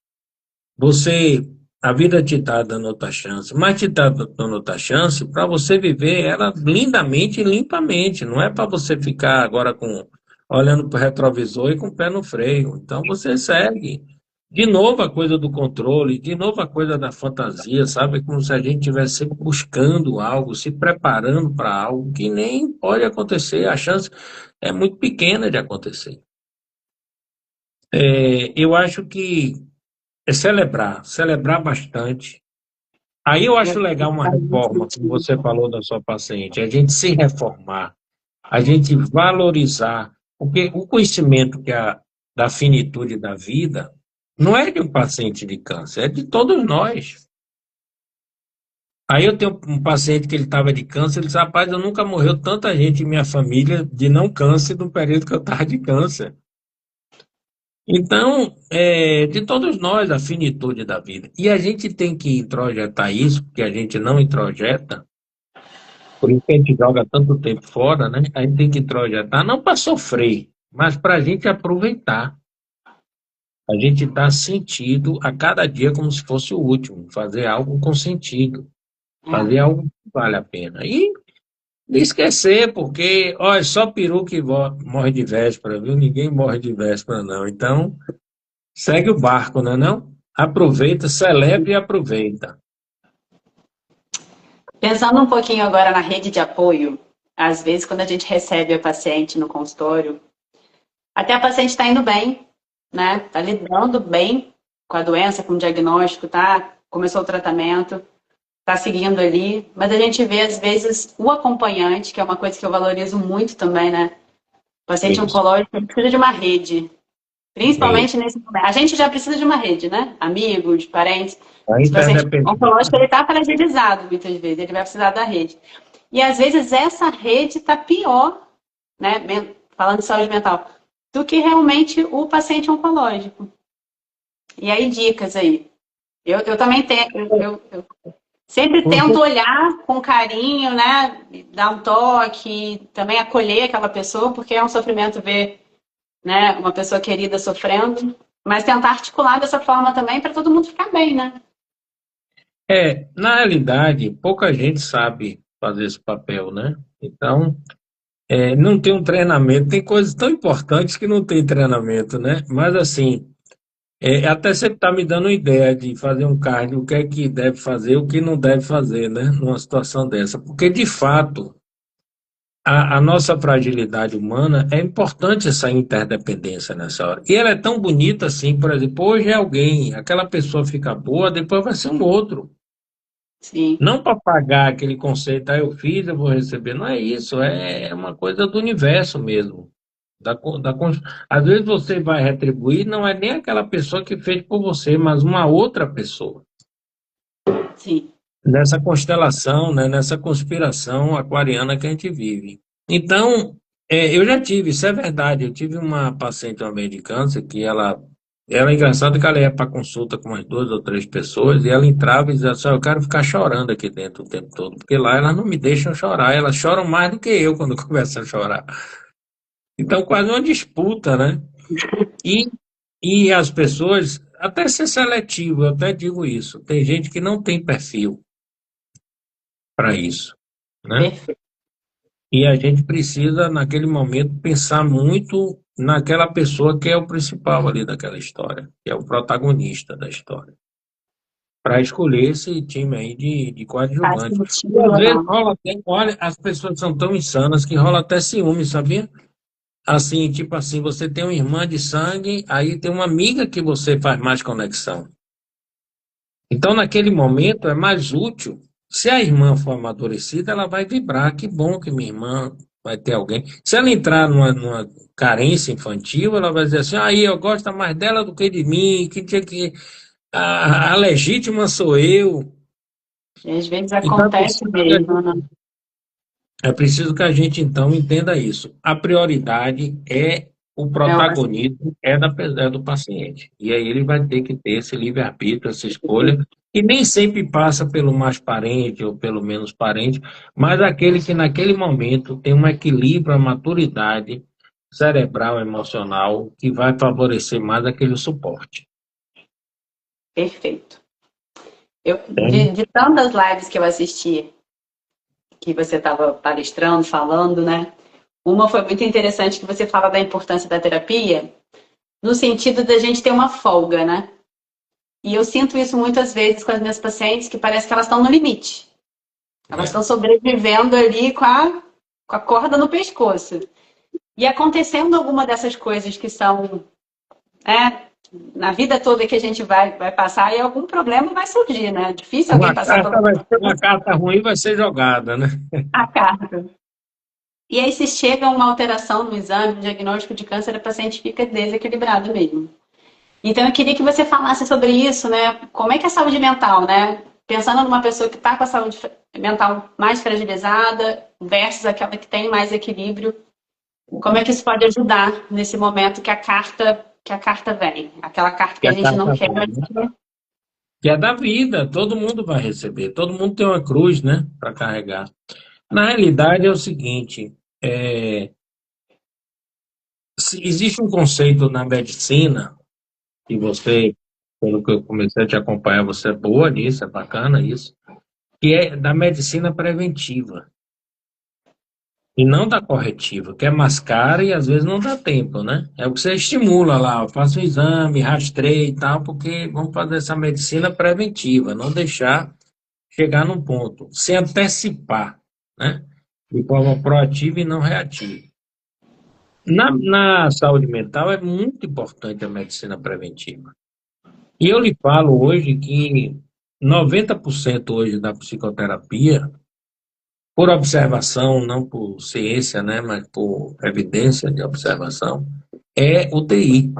Você, a vida te está dando outra chance, mas te está dando outra chance para você viver ela lindamente e limpamente. Não é para você ficar agora com olhando para o retrovisor e com o pé no freio. Então você segue. De novo a coisa do controle, de novo a coisa da fantasia, sabe? Como se a gente estivesse sempre buscando algo, se preparando para algo que nem pode acontecer, a chance é muito pequena de acontecer. Eu acho que é celebrar, celebrar bastante. Aí eu acho legal uma faz muito reforma, como sentido. você falou da sua paciente, a gente se reformar, a gente valorizar, porque o conhecimento da finitude da vida não é de um paciente de câncer, é de todos nós. Aí eu tenho um paciente que ele estava de câncer, ele disse, rapaz, eu nunca morreu tanta gente em minha família de não câncer no período que eu estava de câncer. Então, de todos nós, a finitude da vida. E a gente tem que introjetar isso, porque a gente não introjeta, por isso que a gente joga tanto tempo fora, né? A gente tem que introjetar, não para sofrer, mas para a gente aproveitar. A gente dá sentido a cada dia como se fosse o último, fazer algo com sentido, É. fazer algo que vale a pena. E não esquecer, porque, olha, só peru que morre de véspera, viu? Ninguém morre de véspera, não. Então, segue o barco, né, não? Aproveita, celebre e aproveita. Pensando um pouquinho agora na rede de apoio, às vezes quando a gente recebe a paciente no consultório, até a paciente está indo bem, né? Está lidando bem com a doença, com o diagnóstico, tá? Começou o tratamento, está seguindo ali, mas a gente vê às vezes o acompanhante, que é uma coisa que eu valorizo muito também, né? O paciente Isso. oncológico precisa de uma rede, É. principalmente nesse momento. A gente já precisa de uma rede, né? Amigos, parentes. A Esse paciente interdependência. oncológico, ele está fragilizado muitas vezes, ele vai precisar da rede. E às vezes essa rede está pior, né? Falando de saúde mental, do que realmente o paciente oncológico. E aí, dicas aí. Eu também tenho, eu sempre tento olhar com carinho, né? Dar um toque, também acolher aquela pessoa, porque é um sofrimento ver, né, uma pessoa querida sofrendo, mas tentar articular dessa forma também para todo mundo ficar bem, né? Na realidade, pouca gente sabe fazer esse papel, né? Então, não tem um treinamento, tem coisas tão importantes que não tem treinamento, né? Mas assim, Até você está me dando ideia de fazer um cardio, o que é que deve fazer, o que não deve fazer, né? Numa situação dessa. Porque, de fato, a nossa fragilidade humana é importante essa interdependência nessa hora. E ela é tão bonita assim, por exemplo, hoje é alguém, aquela pessoa fica boa, depois vai ser um outro. Sim, Não para pagar aquele conceito, eu fiz, eu vou receber. Não é isso, é uma coisa do universo mesmo. Às vezes você vai retribuir, não é nem aquela pessoa que fez por você, mas uma outra pessoa. sim. Nessa constelação, né, nessa conspiração aquariana que a gente vive. Então, eu já tive, isso é verdade. Eu tive uma paciente, uma meio de câncer, que ela é engraçado que ela ia para consulta com umas duas ou três pessoas e ela entrava e dizia assim: eu quero ficar chorando aqui dentro o tempo todo, porque lá elas não me deixam chorar, elas choram mais do que eu quando começam a chorar. Então, quase uma disputa, né? E, e as pessoas, até ser seletivo, eu até digo isso, tem gente que não tem perfil para isso, né? Perfeito. E a gente precisa, naquele momento, pensar muito naquela pessoa que é o principal ali daquela história, que é o protagonista da história, para escolher esse time aí de Faz coadjuvante. E sentido às ou vezes não? rola até, olha, as pessoas são tão insanas que rola até ciúme, sabia? Assim, tipo assim, você tem uma irmã de sangue, aí tem uma amiga que você faz mais conexão. Então, naquele momento, é mais útil. Se a irmã for amadurecida, ela vai vibrar. Que bom que minha irmã vai ter alguém. Se ela entrar numa carência infantil, ela vai dizer assim: aí eu gosto mais dela do que de mim, que tinha que. A legítima sou eu. E às vezes Então, acontece mesmo, né? é preciso que a gente, então, entenda isso. A prioridade é o É o paciente. protagonismo é do paciente. E aí ele vai ter que ter esse livre-arbítrio, essa escolha, que nem sempre passa pelo mais parente ou pelo menos parente, mas aquele que naquele momento tem um equilíbrio, a maturidade cerebral, emocional, que vai favorecer mais aquele suporte. Perfeito. Eu, Entende? de tantas lives que eu assisti, que você estava palestrando, falando, né? Uma foi muito interessante que você fala da importância da terapia, no sentido da gente ter uma folga, né? E eu sinto isso muitas vezes com as minhas pacientes, que parece que elas estão no limite. Elas É. estão sobrevivendo ali com a corda no pescoço. E acontecendo alguma dessas coisas que são, né, na vida toda que a gente vai passar, e algum problema vai surgir, né? É difícil alguém passar por Uma carta ruim vai ser jogada, né? a carga. E aí, se chega uma alteração no exame, no diagnóstico de câncer, a paciente fica desequilibrada mesmo. Então, eu queria que você falasse sobre isso, né? Como é que é a saúde mental, né? Pensando numa pessoa que está com a saúde mental mais fragilizada versus aquela que tem mais equilíbrio, como é que isso pode ajudar nesse momento que a carta vem? Aquela carta que Que a a gente não carta quer, ruim, mas né? Que é da vida, todo mundo vai receber, todo mundo tem uma cruz, né, para carregar. Na realidade é o seguinte, existe um conceito na medicina, e você, pelo que eu comecei a te acompanhar, você é boa nisso, é bacana isso, que é da medicina preventiva, e não da corretiva, que é mais cara e às vezes não dá tempo, né? É o que você estimula lá, faça um exame, rastreie e tal, porque vamos fazer essa medicina preventiva, não deixar chegar num ponto, se antecipar, né? De forma proativa e não reativa. Na saúde mental é muito importante a medicina preventiva. E eu lhe falo hoje que 90% hoje da psicoterapia, por observação, não por ciência, né, mas por evidência de observação, é UTI.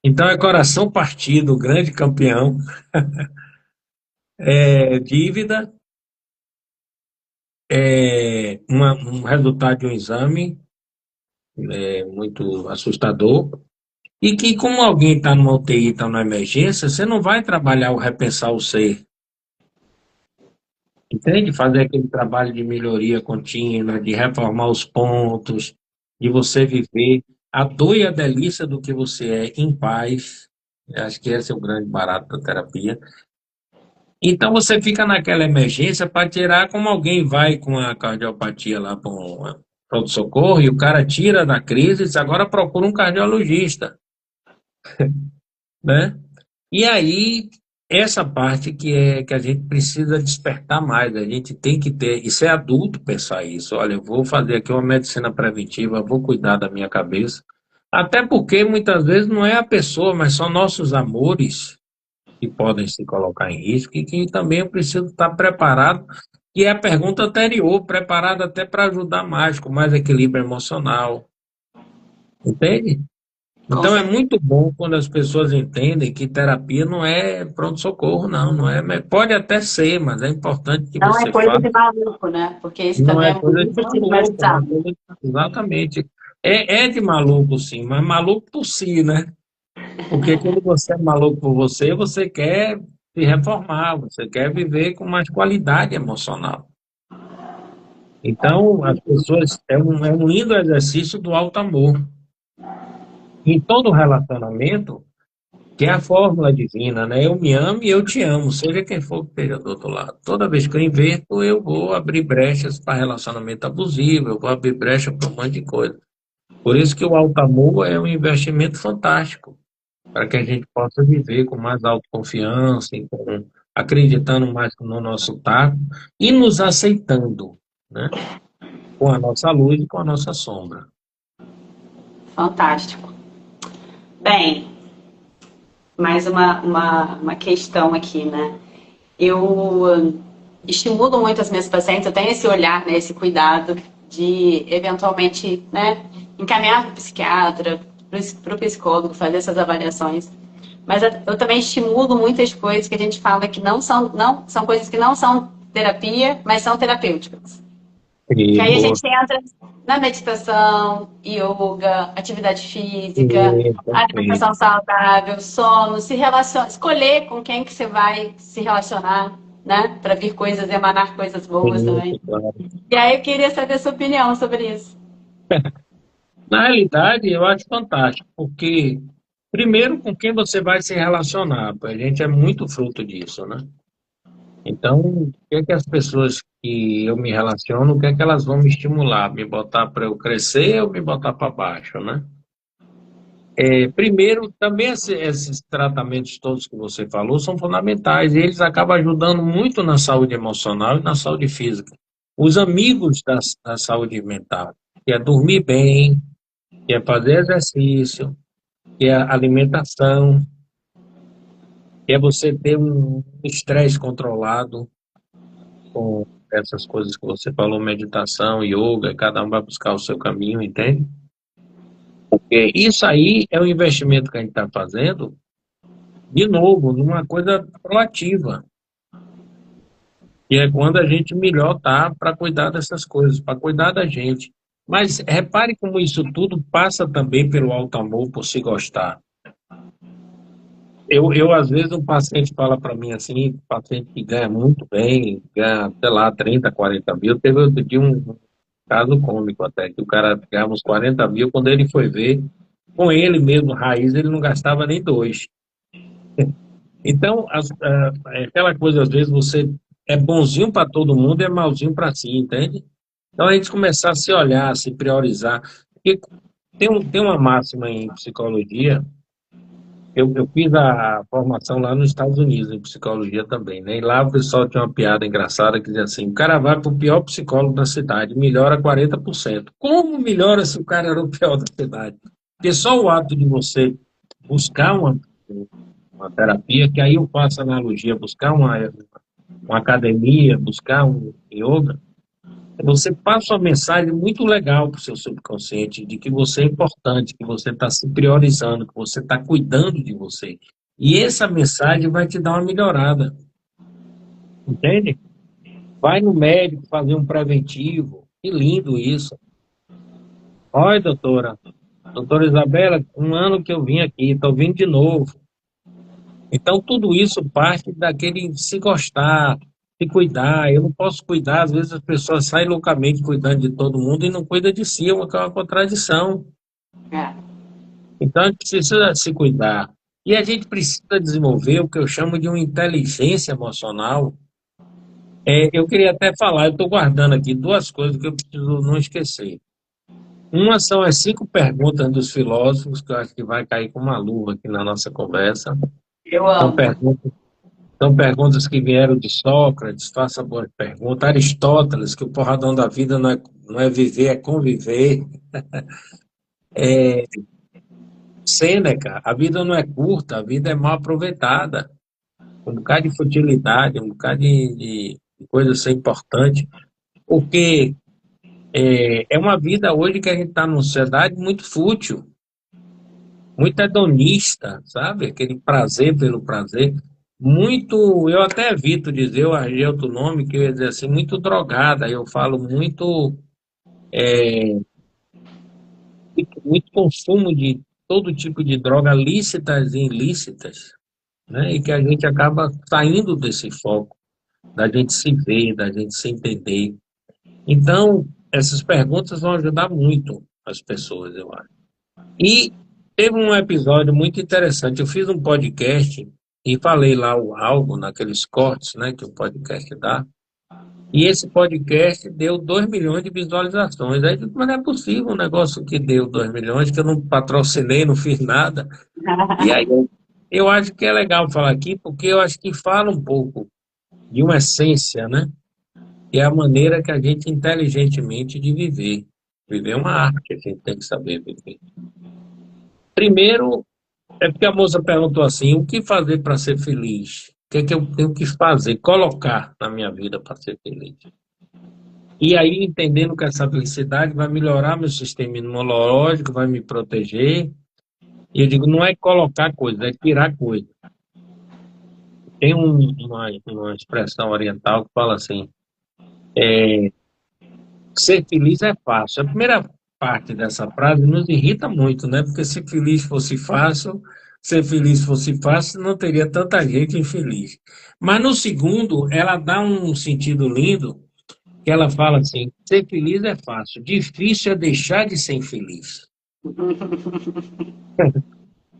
Então é coração partido, grande campeão, é dívida, um resultado de um exame muito assustador. E que, como alguém está numa UTI, está numa emergência, você não vai trabalhar o repensar o ser, entende? Fazer aquele trabalho de melhoria contínua, de reformar os pontos, de você viver a dor e a delícia do que você é em paz. Eu acho que esse é o grande barato da terapia. Então você fica naquela emergência para tirar como alguém vai com a cardiopatia lá para um pronto-socorro e o cara tira da crise e diz, agora procura um cardiologista. né? E aí, essa parte que a gente precisa despertar mais, a gente tem que ter, isso é adulto pensar isso. Olha, eu vou fazer aqui uma medicina preventiva, vou cuidar da minha cabeça. Até porque muitas vezes não é a pessoa, mas são nossos amores que podem se colocar em risco e que também eu preciso estar preparado, que é a pergunta anterior, preparado até para ajudar mais, com mais equilíbrio emocional, entende? Com Então é certeza. muito bom quando as pessoas entendem que terapia não é pronto-socorro, não é, pode até ser, mas é importante que Não é você coisa de faça, maluco, né? Porque isso não também é é coisa de muito maluco, não é estigmatizado. coisa exatamente. É de maluco sim, mas maluco por si, né? Porque quando você é maluco por você, você quer se reformar, você quer viver com mais qualidade emocional. Então, as pessoas, é um lindo exercício do alto amor. Em todo relacionamento, que é a fórmula divina, né? Eu me amo e eu te amo, seja quem for que esteja do outro lado. Toda vez que eu inverto, eu vou abrir brechas para relacionamento abusivo, eu vou abrir brecha para um monte de coisa. Por isso que o alto amor é um investimento fantástico, para que a gente possa viver com mais autoconfiança, acreditando mais no nosso tato e nos aceitando, né? Com a nossa luz e com a nossa sombra. Fantástico. Bem, mais uma questão aqui, né? Eu estimulo muito as minhas pacientes, eu tenho esse olhar, né, esse cuidado de, eventualmente, né, encaminhar para o psiquiatra, para o psicólogo, fazer essas avaliações. Mas eu também estimulo muitas coisas que a gente fala que não são coisas que não são terapia, mas são terapêuticas. E Que aí a boa. gente entra na meditação, yoga, atividade física, E, perfeito. alimentação saudável, sono, se relaciona, escolher com quem que você vai se relacionar, né? Para vir coisas, emanar coisas boas Isso, também. claro. E aí eu queria saber a sua opinião sobre isso. Na realidade, eu acho fantástico, porque, primeiro, com quem você vai se relacionar, a gente é muito fruto disso, né? Então, o que é que as pessoas que eu me relaciono, o que é que elas vão me estimular? Me botar para eu crescer ou me botar para baixo, né? Primeiro, também esses tratamentos todos que você falou são fundamentais, e eles acabam ajudando muito na saúde emocional e na saúde física. Os amigos da saúde mental, que é dormir bem, que é fazer exercício, que é alimentação, que é você ter um estresse controlado com essas coisas que você falou, meditação, yoga, cada um vai buscar o seu caminho, entende? Porque isso aí é um investimento que a gente está fazendo, de novo, numa coisa proativa, que é quando a gente melhor tá para cuidar dessas coisas, para cuidar da gente. Mas repare como isso tudo passa também pelo alto amor, por se gostar. Às vezes, um paciente fala para mim assim, um paciente que ganha muito bem, ganha, sei lá, 30, 40 mil. Teve outro dia um caso cômico até, que o cara ganhava uns 40 mil, quando ele foi ver, com ele mesmo, raiz, ele não gastava nem dois. Então, é aquela coisa, às vezes, você é bonzinho para todo mundo e é malzinho para si, entende? Então, a gente começar a se olhar, a se priorizar. Porque tem uma máxima em psicologia. Eu fiz a formação lá nos Estados Unidos, em psicologia também, né? E lá o pessoal tinha uma piada engraçada que dizia assim: o cara vai para o pior psicólogo da cidade, melhora 40%. Como melhora se o cara era o pior da cidade? Porque só o ato de você buscar uma terapia, que aí eu faço analogia, buscar uma academia, buscar um yoga, você passa uma mensagem muito legal para o seu subconsciente de que você é importante, que você está se priorizando, que você está cuidando de você. E essa mensagem vai te dar uma melhorada, entende? Vai no médico fazer um preventivo. Que lindo isso. Olha, doutora Isabela, um ano que eu vim aqui, estou vindo de novo. Então, tudo isso parte daquele se gostar, se cuidar. Eu não posso cuidar, às vezes as pessoas saem loucamente cuidando de todo mundo e não cuida de si, é uma contradição. É. Então, a gente precisa se cuidar. E a gente precisa desenvolver o que eu chamo de uma inteligência emocional. Eu queria até falar, eu estou guardando aqui duas coisas que eu preciso não esquecer. Uma são as 5 perguntas dos filósofos, que eu acho que vai cair com uma luva aqui na nossa conversa. Eu São amo. perguntas, são perguntas que vieram de Sócrates, faça boas perguntas. Aristóteles, que o porradão da vida não é viver, é conviver. Sêneca, a vida não é curta, a vida é mal aproveitada. Um bocado de futilidade, um bocado de coisa ser importante. Porque é uma vida hoje que a gente está numa sociedade muito fútil, muito hedonista, sabe? Aquele prazer pelo prazer. Muito, eu até evito dizer, eu arranjei outro nome, que eu ia dizer assim, muito drogada. Eu falo muito consumo de todo tipo de droga, lícitas e ilícitas, né? E que a gente acaba saindo desse foco, da gente se ver, da gente se entender. Então, essas perguntas vão ajudar muito as pessoas, eu acho. E teve um episódio muito interessante. Eu fiz um podcast e falei lá algo naqueles cortes, né, que o podcast dá. E esse podcast deu 2 milhões de visualizações. Aí, eu digo, mas não é possível um negócio que deu 2 milhões, que eu não patrocinei, não fiz nada. E aí eu acho que é legal falar aqui, porque eu acho que fala um pouco de uma essência, né? Que é a maneira que a gente inteligentemente de viver. Viver é uma arte, a gente tem que saber viver. Primeiro, é porque a moça perguntou assim: o que fazer para ser feliz? O que é que eu tenho que fazer, colocar na minha vida para ser feliz? E aí, entendendo que essa felicidade vai melhorar meu sistema imunológico, vai me proteger. E eu digo: não é colocar coisa, é tirar coisa. Tem uma expressão oriental que fala assim: ser feliz é fácil. A primeira parte dessa frase nos irrita muito, né? Porque se feliz fosse fácil, ser feliz fosse fácil, não teria tanta gente infeliz. Mas no segundo, ela dá um sentido lindo, que ela fala assim: ser feliz é fácil, difícil é deixar de ser infeliz.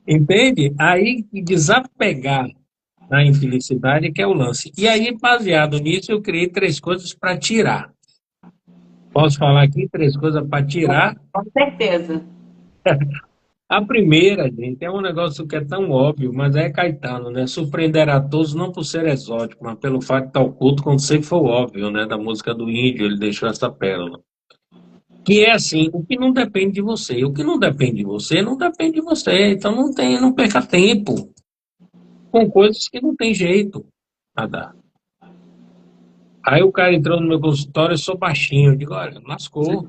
Entende? Aí desapegar da infelicidade que é o lance. E aí, baseado nisso, eu criei 3 coisas para tirar. Posso falar aqui 3 coisas para tirar? Com certeza. A primeira, gente, é um negócio que é tão óbvio, mas é Caetano, né? Surpreender a todos não por ser exótico, mas pelo fato de estar oculto quando sempre foi óbvio, né? Da música do Índio, ele deixou essa pérola. Que é assim, o que não depende de você. O que não depende de você, não depende de você. Então não perca tempo com coisas que não tem jeito a dar. Aí o cara entrou no meu consultório, eu sou baixinho. Eu digo, olha, lascou.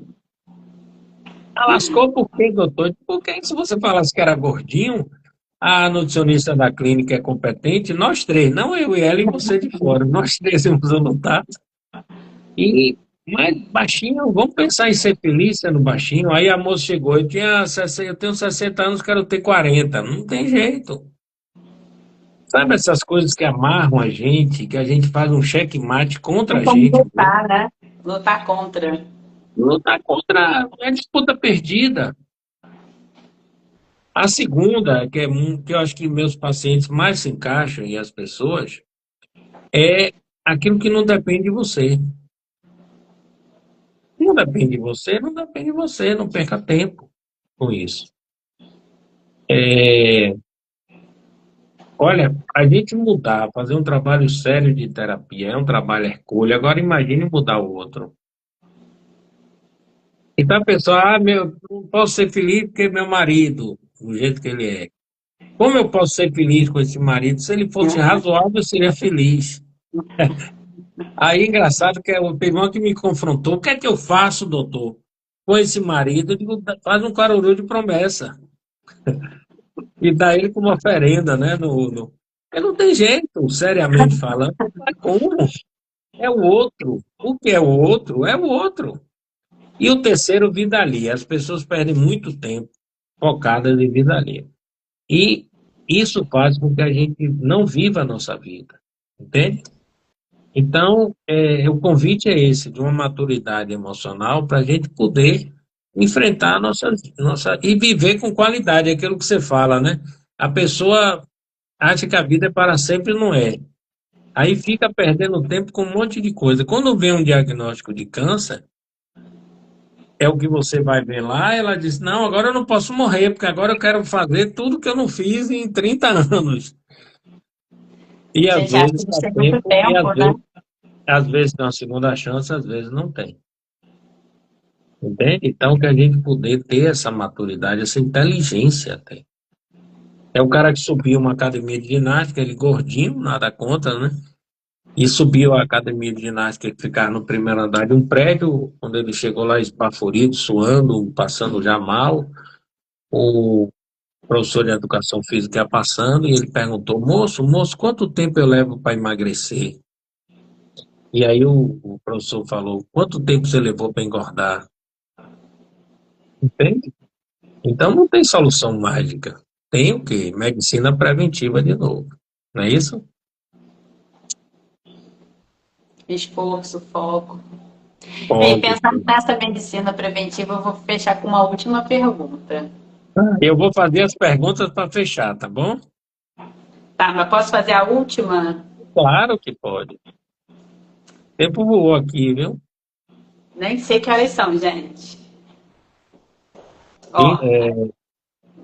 Ah, lascou por quê, doutor? Porque se você falasse que era gordinho, a nutricionista da clínica é competente, nós 3, não eu e ela e você de fora, nós 3 íamos anotar. E, mas baixinho, vamos pensar em ser feliz sendo baixinho. Aí a moça chegou, eu tenho 60 anos, quero ter 40. Não tem jeito. Sabe essas coisas que amarram a gente, que a gente faz um checkmate contra Tem a como gente mesmo? lutar, né? Lutar contra. Lutar contra é disputa perdida. A segunda, que eu acho que meus pacientes mais se encaixam e as pessoas, é aquilo que não depende de você. Não depende de você, não depende de você, não perca tempo com isso. É, olha, a gente mudar, fazer um trabalho sério de terapia, é um trabalho hercúleo. Agora imagine mudar o outro. Então a pessoa, não posso ser feliz porque meu marido, do jeito que ele é. Como eu posso ser feliz com esse marido? Se ele fosse razoável, eu seria feliz. Aí, engraçado que é o irmão que me confrontou. O que é que eu faço, doutor, com esse marido? Eu digo, faz um caruru de promessa. E dá ele como oferenda, né? Porque não tem jeito, seriamente falando. Não é como? É o outro. O que é o outro? É o outro. E o terceiro, vida alheia. As pessoas perdem muito tempo focadas em vida alheia. E isso faz com que a gente não viva a nossa vida. Entende? Então, o convite é esse, de uma maturidade emocional para a gente poder enfrentar a nossa e viver com qualidade, é aquilo que você fala, né? A pessoa acha que a vida é para sempre, não é. Aí fica perdendo tempo com um monte de coisa. Quando vem um diagnóstico de câncer, é o que você vai ver lá. Ela diz: não, agora eu não posso morrer, porque agora eu quero fazer tudo que eu não fiz em 30 anos. E A às gente acha que vezes a gente dá tem muito tempo, e tempo, né? às vezes tem uma segunda chance, às vezes não tem. Entende? Então, que a gente poder ter essa maturidade, essa inteligência tem. É o cara que subiu uma academia de ginástica, ele gordinho, nada contra, né? E subiu a academia de ginástica que ficava no primeiro andar de um prédio, quando ele chegou lá esbaforido, suando, passando já mal. O professor de educação física ia passando e ele perguntou: moço, quanto tempo eu levo para emagrecer? E aí o professor falou: quanto tempo você levou para engordar? Entende? Então não tem solução mágica. Tem o quê? Medicina preventiva de novo. Não é isso? Esforço, foco. Bem, Óbvio. pensando nessa medicina preventiva, eu vou fechar com uma última pergunta. Eu vou fazer as perguntas para fechar, tá bom? Tá, mas posso fazer a última? Claro que pode. O tempo voou aqui, viu? Nem sei que horas são, gente. E, Ó,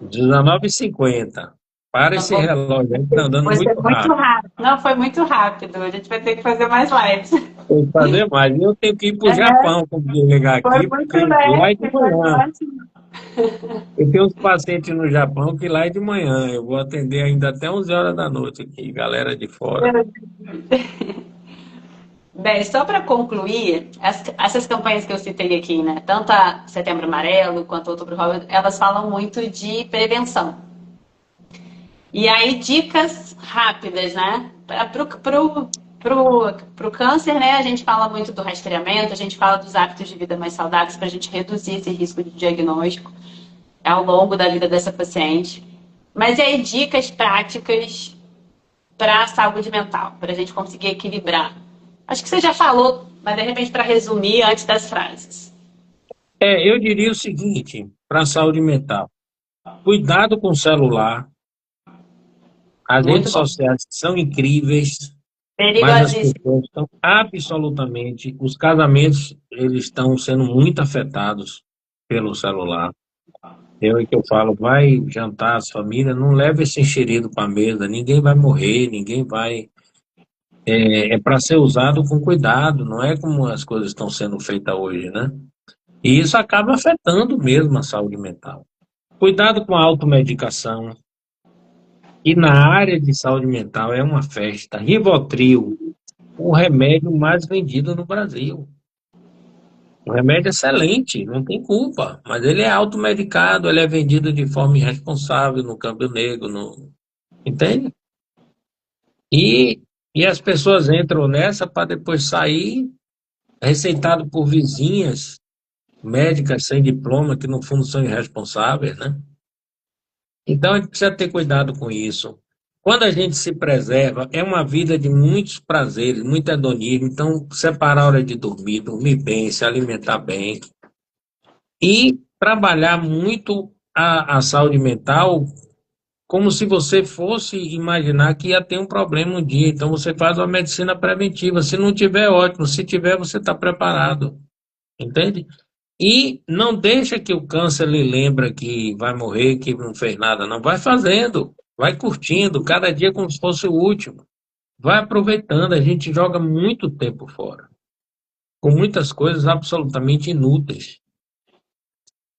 19h50. Para eu esse vou, relógio aí que tá andando foi muito muito rápido. rápido. Não, foi muito rápido. A gente vai ter que fazer mais lives. Tem que fazer mais. E eu tenho que ir para o Japão quando desligar Foi aqui, muito porque lá é de leve, foi manhã. ótimo. Eu tenho uns pacientes no Japão que lá é de manhã. Eu vou atender ainda até 11 horas da noite aqui, galera de fora. Bem, só para concluir, essas campanhas que eu citei aqui, né, tanto a Setembro Amarelo quanto o Outubro Rosa, elas falam muito de prevenção. E aí, dicas rápidas, né? Pro câncer, né, a gente fala muito do rastreamento, a gente fala dos hábitos de vida mais saudáveis para a gente reduzir esse risco de diagnóstico ao longo da vida dessa paciente. Mas e aí, dicas práticas para a saúde mental, para a gente conseguir equilibrar. Acho que você já falou, mas de repente para resumir antes das frases. Eu diria o seguinte, para a saúde mental. Cuidado com o celular. As Muito redes bom. sociais são incríveis, mas as Perigosíssimo. pessoas estão absolutamente, os casamentos, eles estão sendo muito afetados pelo celular. É que eu falo, vai jantar as famílias, não leva esse enxerido para a mesa, ninguém vai morrer, ninguém vai. É para ser usado com cuidado, não é como as coisas estão sendo feitas hoje, né? E isso acaba afetando mesmo a saúde mental. Cuidado com a automedicação. E na área de saúde mental é uma festa. Rivotril, o remédio mais vendido no Brasil. Um remédio excelente, não tem culpa, mas ele é automedicado, ele é vendido de forma irresponsável no câmbio negro, entende? E, e as pessoas entram nessa para depois sair receitado por vizinhas, médicas sem diploma, que no fundo são irresponsáveis, né? Então a gente precisa ter cuidado com isso. Quando a gente se preserva, é uma vida de muitos prazeres, muito hedonismo. Então, separar a hora de dormir, dormir bem, se alimentar bem e trabalhar muito a saúde mental como se você fosse imaginar que ia ter um problema um dia. Então, você faz uma medicina preventiva. Se não tiver, ótimo. Se tiver, você está preparado. Entende? E não deixa que o câncer lhe lembre que vai morrer, que não fez nada, não. Vai fazendo, vai curtindo, cada dia como se fosse o último. Vai aproveitando, a gente joga muito tempo fora, com muitas coisas absolutamente inúteis.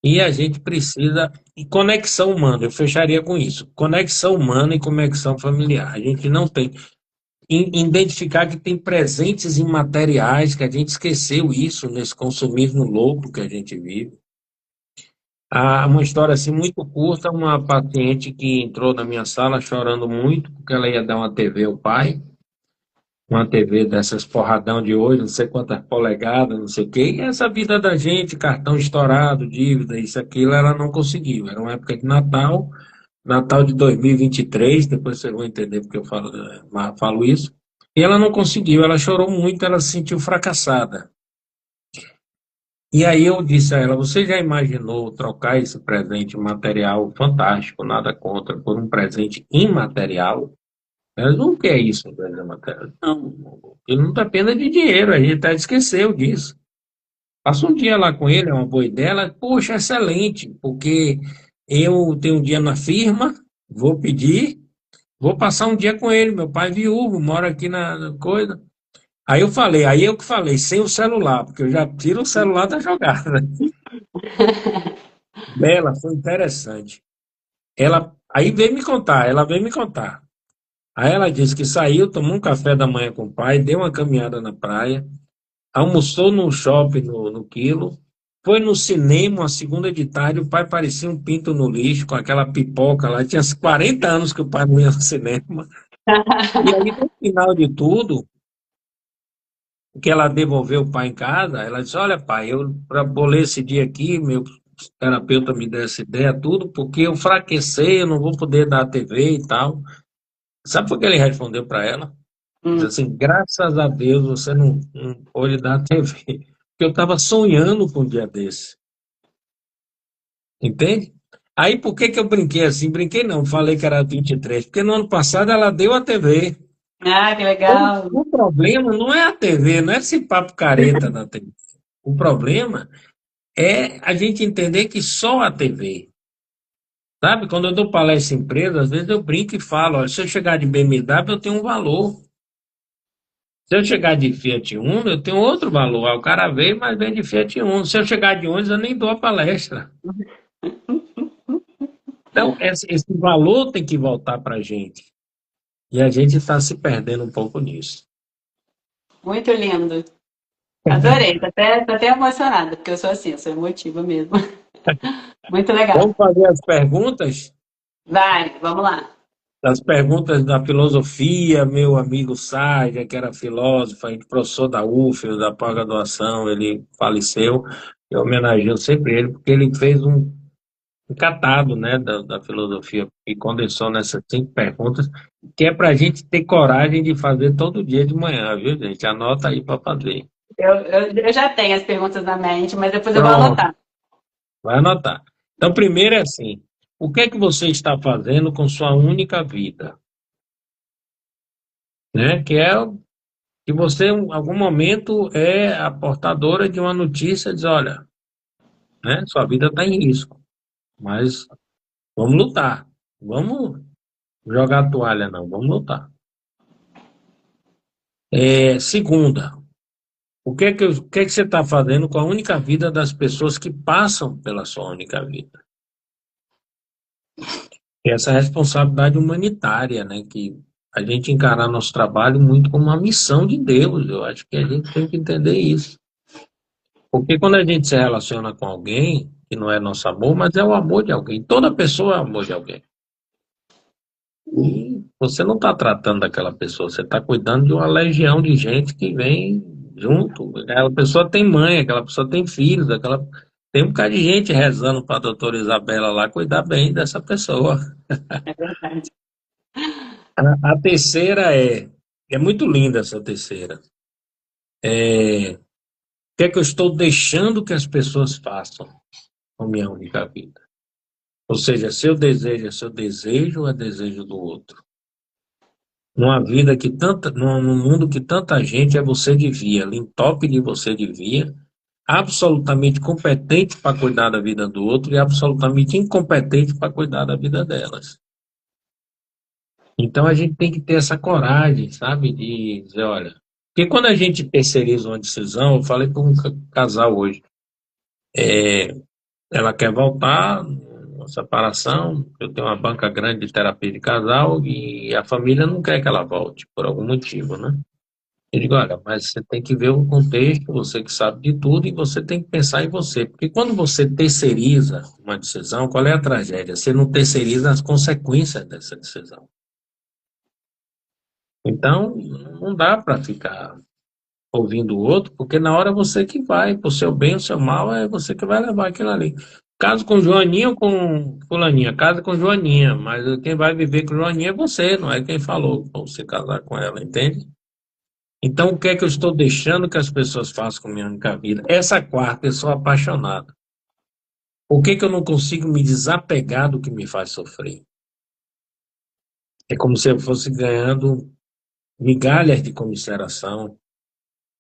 E a gente precisa. E conexão humana, eu fecharia com isso. Conexão humana e conexão familiar. A gente não tem. Identificar que tem presentes imateriais, que a gente esqueceu isso nesse consumismo louco que a gente vive. Uma história assim muito curta, uma paciente que entrou na minha sala chorando muito porque ela ia dar uma TV ao pai, uma TV dessas porradão de hoje, não sei quantas polegadas, não sei o quê, e essa vida da gente, cartão estourado, dívida, isso, aquilo, ela não conseguiu. Era uma época de Natal, Natal de 2023, depois vocês vão entender porque eu falo isso, e ela não conseguiu, ela chorou muito, ela se sentiu fracassada. E aí eu disse a ela, você já imaginou trocar esse presente material fantástico, nada contra, por um presente imaterial? Ela não quer isso, um presente material. Não, ele não depende de dinheiro, a gente até esqueceu disso. Passa um dia lá com ele, é uma boa ideia. Ela, poxa, excelente, porque eu tenho um dia na firma, vou pedir, vou passar um dia com ele. Meu pai é viúvo, mora aqui na coisa. Aí eu falei, aí eu que falei, sem o celular, porque eu já tiro o celular da jogada. Bela, foi interessante. Aí veio me contar, ela veio me contar. Aí ela disse que saiu, tomou um café da manhã com o pai, deu uma caminhada na praia, almoçou no shopping no Quilo, foi no cinema, uma segunda de tarde, o pai parecia um pinto no lixo, com aquela pipoca lá. Tinha 40 anos que o pai não ia no cinema. E aí, no final de tudo, que ela devolveu o pai em casa, ela disse: Olha, pai, eu bolei esse dia aqui, meu terapeuta me deu essa ideia, tudo, porque eu fraquecei, eu não vou poder dar a TV e tal. Sabe por que ele respondeu para ela? Diz Hum. assim: Graças a Deus você não pôde dar a TV, porque eu estava sonhando com um dia desse, entende? Aí por que que eu brinquei assim? Brinquei não, falei que era 23, porque no ano passado ela deu a TV. Ah, que O, legal. o problema não é a TV, não é esse papo careta da TV. O problema é a gente entender que só a TV. Sabe, quando eu dou palestra em empresa, às vezes eu brinco e falo: olha, se eu chegar de BMW, eu tenho um valor. Se eu chegar de Fiat Uno, eu tenho outro valor. Aí o cara veio, mas vem de Fiat Uno. Se eu chegar de ônibus, eu nem dou a palestra. Então, esse valor tem que voltar para a gente. E a gente está se perdendo um pouco nisso. Muito lindo. Adorei. Tô até emocionada, porque eu sou assim, eu sou emotiva mesmo. Muito legal. Vamos fazer as perguntas? Vai, vamos lá. As perguntas da filosofia, meu amigo Sarja, que era filósofo, a gente professor da UF, da pós-graduação, ele faleceu. Eu homenageio sempre ele, porque ele fez um catado, né, da filosofia e condensou nessas 5 perguntas, que é para a gente ter coragem de fazer todo dia de manhã, viu, gente? Anota aí para fazer. Eu já tenho as perguntas na mente, mas depois eu vou Pronto, anotar. vai anotar. Então, primeiro é assim: o que é que você está fazendo com sua única vida? Né? Que é que você, em algum momento, é a portadora de uma notícia, diz, olha, né, sua vida está em risco, mas vamos lutar, vamos jogar a toalha, não, vamos lutar. Segunda, o que é que você está fazendo com a única vida das pessoas que passam pela sua única vida? Essa responsabilidade humanitária, né, que a gente encarar nosso trabalho muito como uma missão de Deus, eu acho que a gente tem que entender isso. Porque quando a gente se relaciona com alguém, que não é nosso amor, mas é o amor de alguém. Toda pessoa é o amor de alguém. E você não está tratando daquela pessoa, você está cuidando de uma legião de gente que vem junto. Aquela pessoa tem mãe, aquela pessoa tem filhos, tem um bocado de gente rezando para a doutora Isabela lá cuidar bem dessa pessoa. É verdade. A terceira é muito linda essa terceira. O que é que eu estou deixando que as pessoas façam com a minha única vida? Ou seja, seu desejo é seu desejo ou é desejo do outro? Num mundo que tanta gente é você devia, ali em top de você devia, absolutamente competente para cuidar da vida do outro e absolutamente incompetente para cuidar da vida delas. Então a gente tem que ter essa coragem, sabe, de dizer, olha, porque quando a gente terceiriza uma decisão, eu falei com um casal hoje, ela quer voltar, uma separação, eu tenho uma banca grande de terapia de casal e a família não quer que ela volte, por algum motivo, né? Eu digo, olha, mas você tem que ver o contexto, você que sabe de tudo, e você tem que pensar em você. Porque quando você terceiriza uma decisão, qual é a tragédia? Você não terceiriza as consequências dessa decisão. Então, não dá para ficar ouvindo o outro, porque na hora você que vai, por seu bem ou seu mal, é você que vai levar aquilo ali. Caso com Joaninha ou com Fulaninha, casa com Joaninha, mas quem vai viver com Joaninha é você, não é quem falou para você casar com ela, entende? Então, o que é que eu estou deixando que as pessoas façam com a minha única vida? Essa quarta, eu sou apaixonado. Por que que eu não consigo me desapegar do que me faz sofrer? É como se eu fosse ganhando migalhas de comiseração,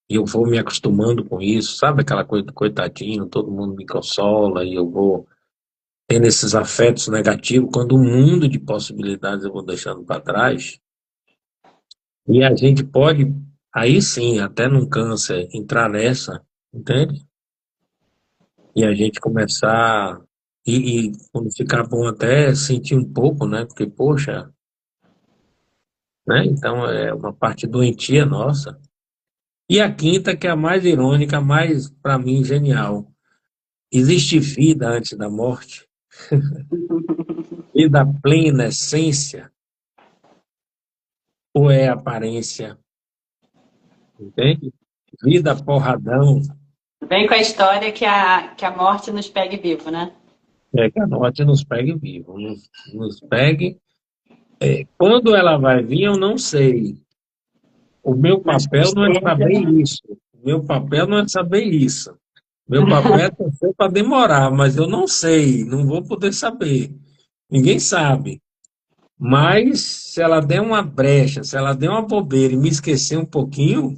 e eu vou me acostumando com isso, sabe aquela coisa do coitadinho, todo mundo me consola e eu vou tendo esses afetos negativos, quando o mundo de possibilidades eu vou deixando para trás, e a gente pode, aí sim, até num câncer, entrar nessa, entende? E a gente começar, e quando ficar bom até sentir um pouco, né? Porque, poxa, né? Então é uma parte doentia nossa. E a quinta, que é a mais irônica, a mais, para mim, genial. Existe vida antes da morte? Vida plena, essência? Ou é aparência? Entende? Vida porradão, Vem com a história que a morte nos pegue vivo, né? é que a morte nos pegue vivo, nos pegue. Quando ela vai vir, eu não sei. O meu Mas papel não é saber isso. O meu papel não é saber isso. Meu papel é torcer para demorar, mas eu não sei, não vou poder saber. Ninguém sabe. Mas se ela der uma brecha, se ela der uma bobeira e me esquecer um pouquinho,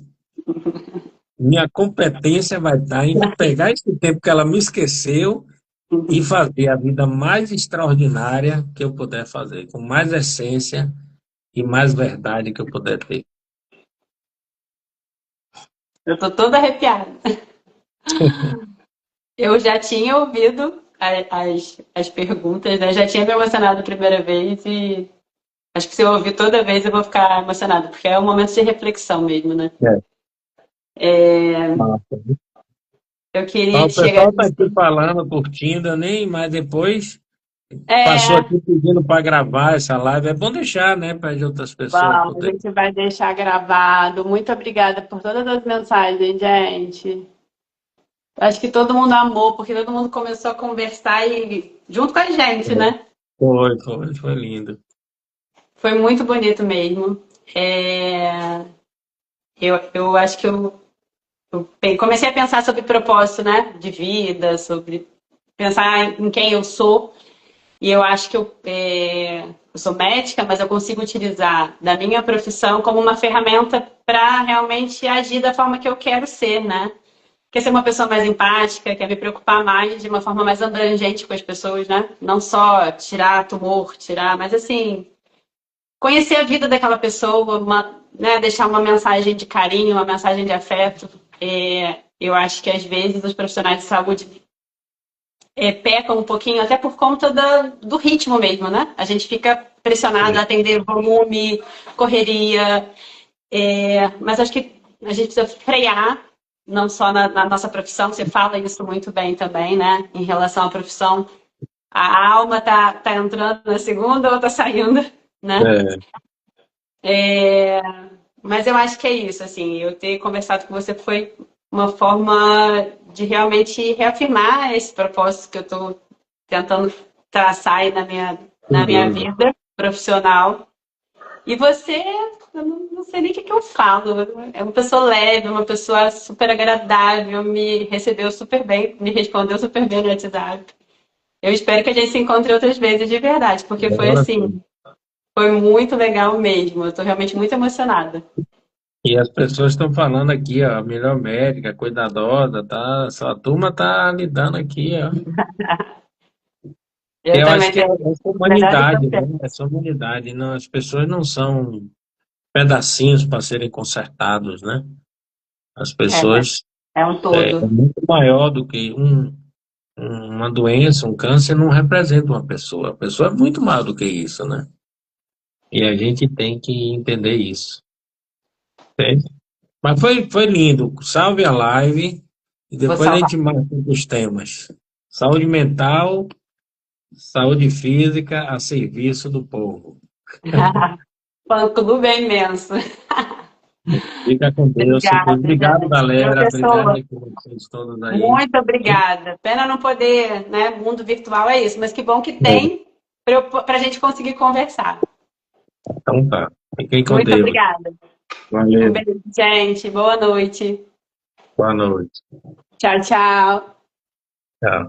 minha competência vai estar em pegar esse tempo que ela me esqueceu e fazer a vida mais extraordinária que eu puder fazer, com mais essência e mais verdade que eu puder ter. eu tô toda arrepiada. Eu já tinha ouvido as perguntas, né? Já tinha me emocionado a primeira vez e acho que se eu ouvir toda vez eu vou ficar emocionada, porque é um momento de reflexão mesmo, né? É, É, massa. eu Ó, queria o te pessoal está aqui agradecer. falando, curtindo, eu nem mais depois passou É, aqui pedindo para gravar essa live. É bom deixar, né, para as outras pessoas vamos, a poderem. gente vai deixar gravado. Muito obrigada por todas as mensagens, gente. Acho que todo mundo amou, porque todo mundo começou a conversar e junto com a gente, né? Foi lindo. Foi muito bonito mesmo. É, eu acho que eu comecei a pensar sobre propósito, né? De vida, sobre pensar em quem eu sou. E eu acho que eu sou médica, mas eu consigo utilizar da minha profissão como uma ferramenta para realmente agir da forma que eu quero ser, né? Quer ser uma pessoa mais empática, quer me preocupar mais de uma forma mais abrangente com as pessoas, né? Não só tirar tumor, mas assim, conhecer a vida daquela pessoa, né? Deixar uma mensagem de carinho, uma mensagem de afeto. Eu acho que às vezes os profissionais de saúde pecam um pouquinho, até por conta do ritmo mesmo, né? A gente fica pressionado a atender volume, correria, mas acho que a gente precisa frear, não só na nossa profissão, você fala isso muito bem também, né? Em relação à profissão, a alma tá entrando na segunda ou tá saindo, né? É, É, mas eu acho que é isso, assim, eu ter conversado com você foi uma forma de realmente reafirmar esse propósito que eu estou tentando traçar aí sem na minha dúvida. vida profissional. E você, eu não sei nem o que que eu falo, é uma pessoa leve, uma pessoa super agradável, me recebeu super bem, me respondeu super bem no WhatsApp. Eu espero que a gente se encontre outras vezes de verdade, porque foi Agora sim. assim, foi muito legal mesmo. Eu estou realmente muito emocionada. E as pessoas estão falando aqui, ó, a melhor médica, cuidadosa, tá? A turma tá lidando aqui, ó. Eu Eu acho também que é tenho essa o melhor de humanidade, você. né? Essa humanidade, não, as pessoas não são pedacinhos para serem consertados, né? As pessoas É um é todo. muito maior do que uma doença, um câncer não representa uma pessoa. A pessoa é muito maior do que isso, né? E a gente tem que entender isso. Entende? Mas foi lindo. Salve a live e Vou depois a salvar. gente marca os temas. Saúde mental, saúde física a serviço do povo. Fã-clube é imenso. Fica com Deus. Obrigada, Obrigado, gente. galera. Obrigado Professor, aí por vocês todos aí. muito obrigada. Pena não poder, né? Mundo virtual é isso, mas que bom que É, tem para a gente conseguir conversar. então tá. Fiquem com Muito Deus. obrigada. Um Valeu. beijo, gente. Boa noite. Boa noite. Tchau, tchau. Tchau.